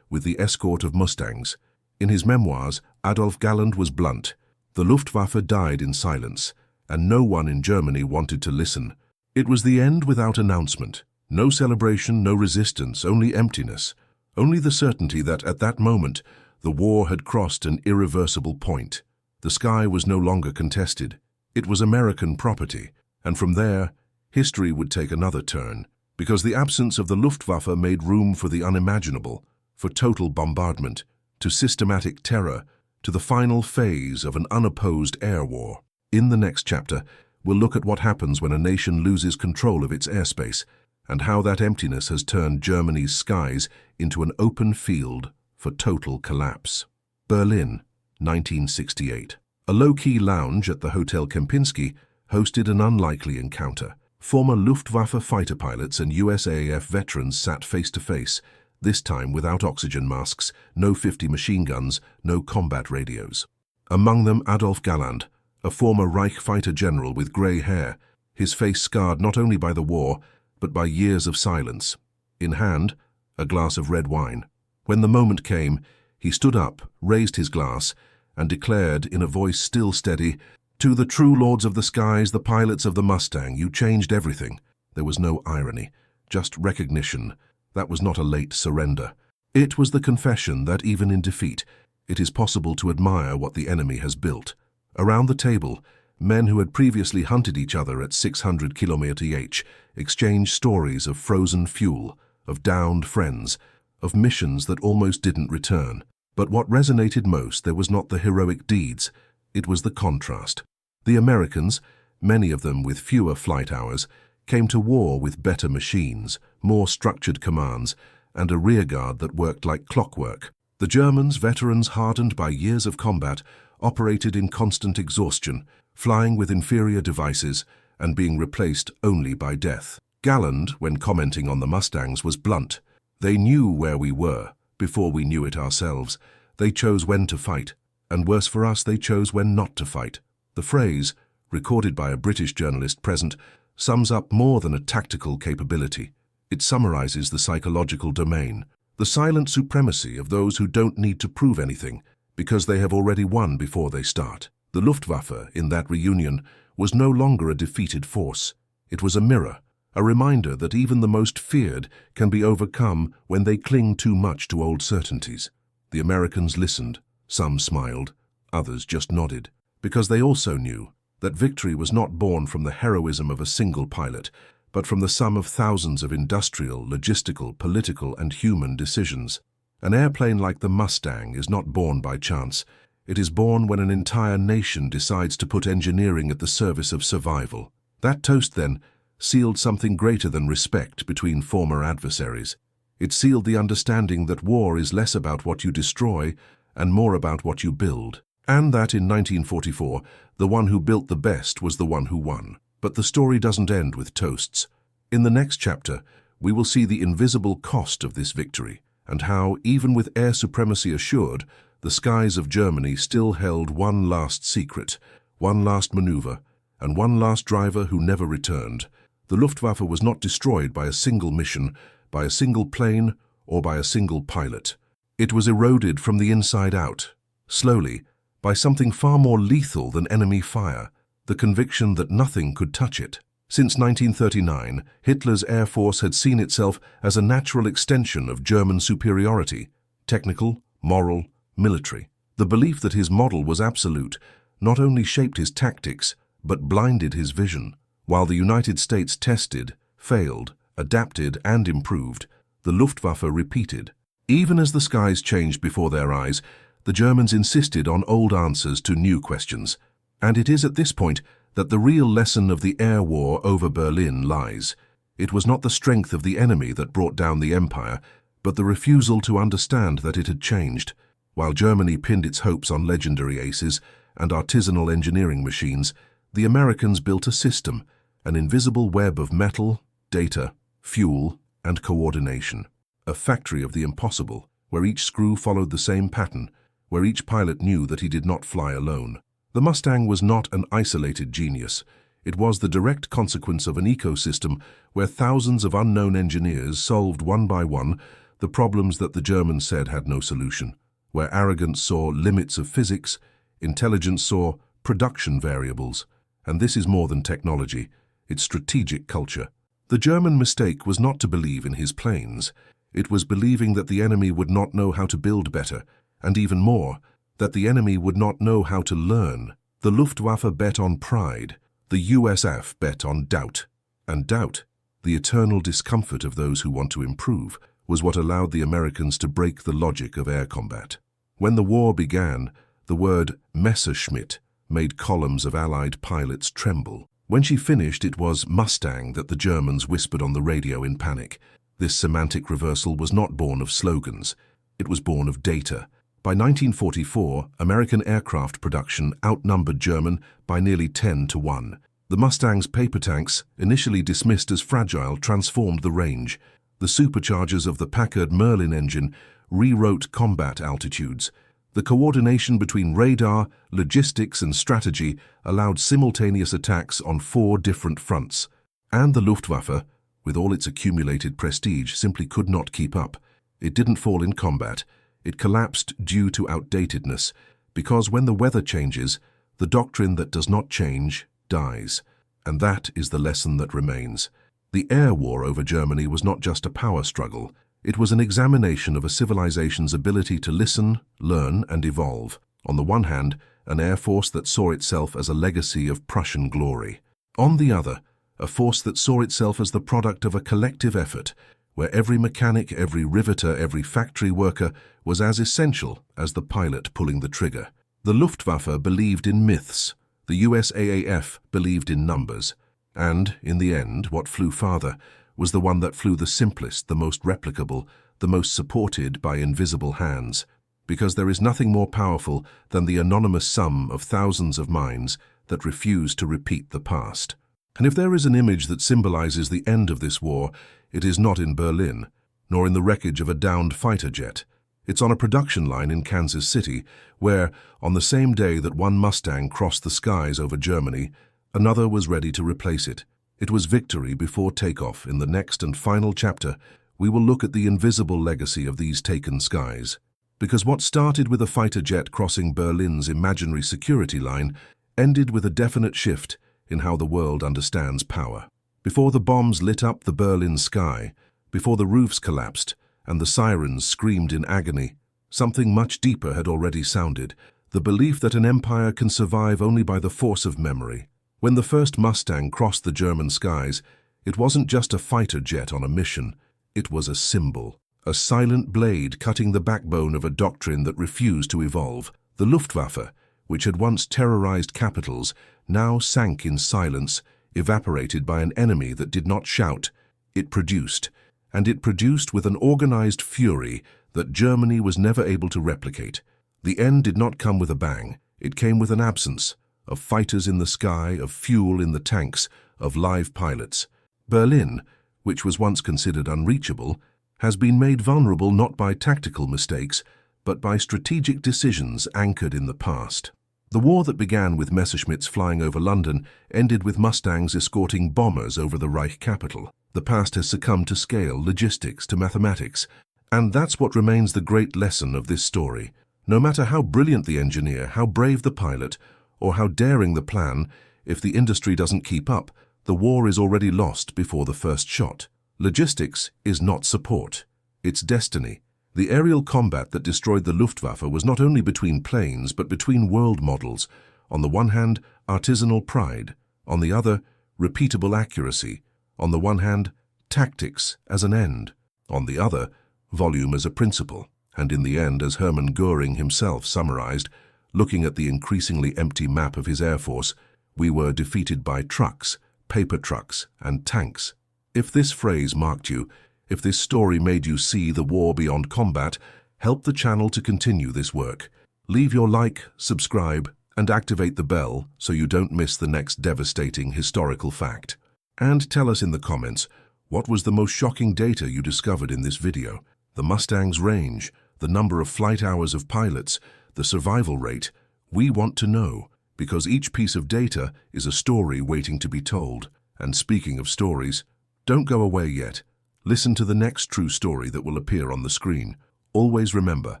with the escort of Mustangs. In his memoirs, Adolf Galland was blunt. The Luftwaffe died in silence, and no one in Germany wanted to listen. It was the end without announcement. No celebration, no resistance, only emptiness. Only the certainty that at that moment, the war had crossed an irreversible point. The sky was no longer contested. It was American property, and from there, history would take another turn, because the absence of the Luftwaffe made room for the unimaginable, for total bombardment, to systematic terror, to the final phase of an unopposed air war. In the next chapter, we'll look at what happens when a nation loses control of its airspace, and how that emptiness has turned Germany's skies into an open field for total collapse. Berlin, 1968. A low-key lounge at the Hotel Kempinski hosted an unlikely encounter. Former Luftwaffe fighter pilots and USAF veterans sat face-to-face, this time without oxygen masks, no 50 machine guns, no combat radios. Among them Adolf Galland, a former Reich fighter general with grey hair, his face scarred not only by the war, but by years of silence. In hand, a glass of red wine. When the moment came, he stood up, raised his glass, and declared in a voice still steady, "To the true lords of the skies, the pilots of the Mustang, you changed everything." There was no irony, just recognition. That was not a late surrender. It was the confession that even in defeat, it is possible to admire what the enemy has built. Around the table, men who had previously hunted each other at 600 km/h exchanged stories of frozen fuel, of downed friends, of missions that almost didn't return. But what resonated most, there was not the heroic deeds, it was the contrast. The Americans, many of them with fewer flight hours, came to war with better machines, more structured commands, and a rearguard that worked like clockwork. The Germans, veterans hardened by years of combat, operated in constant exhaustion, flying with inferior devices and being replaced only by death. Galland, when commenting on the Mustangs, was blunt. They knew where we were, before we knew it ourselves. They chose when to fight, and worse for us, they chose when not to fight. The phrase, recorded by a British journalist present, sums up more than a tactical capability. It summarizes the psychological domain, the silent supremacy of those who don't need to prove anything, because they have already won before they start. The Luftwaffe, in that reunion, was no longer a defeated force. It was a mirror, a reminder that even the most feared can be overcome when they cling too much to old certainties. The Americans listened, some smiled, others just nodded, because they also knew that victory was not born from the heroism of a single pilot, but from the sum of thousands of industrial, logistical, political, and human decisions. An airplane like the Mustang is not born by chance. It is born when an entire nation decides to put engineering at the service of survival. That toast, then, sealed something greater than respect between former adversaries. It sealed the understanding that war is less about what you destroy and more about what you build. And that in 1944, the one who built the best was the one who won. But the story doesn't end with toasts. In the next chapter, we will see the invisible cost of this victory, and how, even with air supremacy assured, the skies of Germany still held one last secret, one last maneuver, and one last driver who never returned. The Luftwaffe was not destroyed by a single mission, by a single plane, or by a single pilot. It was eroded from the inside out, slowly, by something far more lethal than enemy fire, the conviction that nothing could touch it. Since 1939, Hitler's air force had seen itself as a natural extension of German superiority, technical, moral, military. The belief that his model was absolute not only shaped his tactics, but blinded his vision. While the United States tested, failed, adapted, and improved, the Luftwaffe repeated. Even as the skies changed before their eyes, the Germans insisted on old answers to new questions. And it is at this point that the real lesson of the air war over Berlin lies. It was not the strength of the enemy that brought down the empire, but the refusal to understand that it had changed. While Germany pinned its hopes on legendary aces and artisanal engineering machines, the Americans built a system, an invisible web of metal, data, fuel, and coordination. A factory of the impossible, where each screw followed the same pattern, where each pilot knew that he did not fly alone. The Mustang was not an isolated genius. It was the direct consequence of an ecosystem where thousands of unknown engineers solved one by one the problems that the Germans said had no solution, where arrogance saw limits of physics, intelligence saw production variables. And this is more than technology, it's strategic culture. The German mistake was not to believe in his planes. It was believing that the enemy would not know how to build better, and even more, that the enemy would not know how to learn. The Luftwaffe bet on pride. The USF bet on doubt. And doubt, the eternal discomfort of those who want to improve, was what allowed the Americans to break the logic of air combat. When the war began, the word Messerschmitt made columns of Allied pilots tremble. When she finished, it was Mustang that the Germans whispered on the radio in panic. This semantic reversal was not born of slogans. It was born of data. By 1944, American aircraft production outnumbered German by nearly 10-1. The Mustang's paper tanks, initially dismissed as fragile, transformed the range. The superchargers of the Packard Merlin engine rewrote combat altitudes. The coordination between radar, logistics, and strategy allowed simultaneous attacks on 4 different fronts. And the Luftwaffe, with all its accumulated prestige, simply could not keep up. It didn't fall in combat. It collapsed due to outdatedness, because when the weather changes, the doctrine that does not change dies. And that is the lesson that remains. The air war over Germany was not just a power struggle. It was an examination of a civilization's ability to listen, learn, and evolve. On the one hand, an air force that saw itself as a legacy of Prussian glory. On the other, a force that saw itself as the product of a collective effort, where every mechanic, every riveter, every factory worker was as essential as the pilot pulling the trigger. The Luftwaffe believed in myths. The USAAF believed in numbers. And, in the end, what flew farther was the one that flew the simplest, the most replicable, the most supported by invisible hands. Because there is nothing more powerful than the anonymous sum of thousands of minds that refuse to repeat the past. And if there is an image that symbolizes the end of this war, it is not in Berlin, nor in the wreckage of a downed fighter jet. It's on a production line in Kansas City, where, on the same day that one Mustang crossed the skies over Germany, another was ready to replace it. It was victory before takeoff. In the next and final chapter, we will look at the invisible legacy of these taken skies. Because what started with a fighter jet crossing Berlin's imaginary security line ended with a definite shift in how the world understands power. Before the bombs lit up the Berlin sky, before the roofs collapsed and the sirens screamed in agony, something much deeper had already sounded, the belief that an empire can survive only by the force of memory. When the first Mustang crossed the German skies, it wasn't just a fighter jet on a mission, it was a symbol, a silent blade cutting the backbone of a doctrine that refused to evolve. The Luftwaffe, which had once terrorized capitals, now sank in silence, evaporated by an enemy that did not shout. It produced, and it produced with an organized fury that Germany was never able to replicate. The end did not come with a bang. It came with an absence of fighters in the sky, of fuel in the tanks, of live pilots. Berlin, which was once considered unreachable, has been made vulnerable not by tactical mistakes, but by strategic decisions anchored in the past. The war that began with Messerschmitts flying over London ended with Mustangs escorting bombers over the Reich capital. The past has succumbed to scale, logistics, to mathematics, and that's what remains the great lesson of this story. No matter how brilliant the engineer, how brave the pilot, or how daring the plan, if the industry doesn't keep up, The war is already lost before the first shot. Logistics is not support. It's destiny. The aerial combat that destroyed the Luftwaffe was not only between planes, but between world models. On the one hand, artisanal pride. On the other, repeatable accuracy. On the one hand, tactics as an end. On the other, volume as a principle. And in the end, as Hermann Göring himself summarized, looking at the increasingly empty map of his air force, we were defeated by trucks, paper trucks, and tanks. If this phrase marked you, if this story made you see the war beyond combat, help the channel to continue this work. Leave your like, subscribe, and activate the bell so you don't miss the next devastating historical fact. And tell us in the comments, what was the most shocking data you discovered in this video? The Mustangs' range, the number of flight hours of pilots, the survival rate. We want to know, because each piece of data is a story waiting to be told. And speaking of stories, don't go away yet. Listen to the next true story that will appear on the screen. Always remember,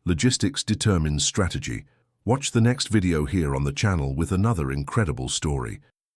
logistics determines strategy. Watch the next video here on the channel with another incredible story.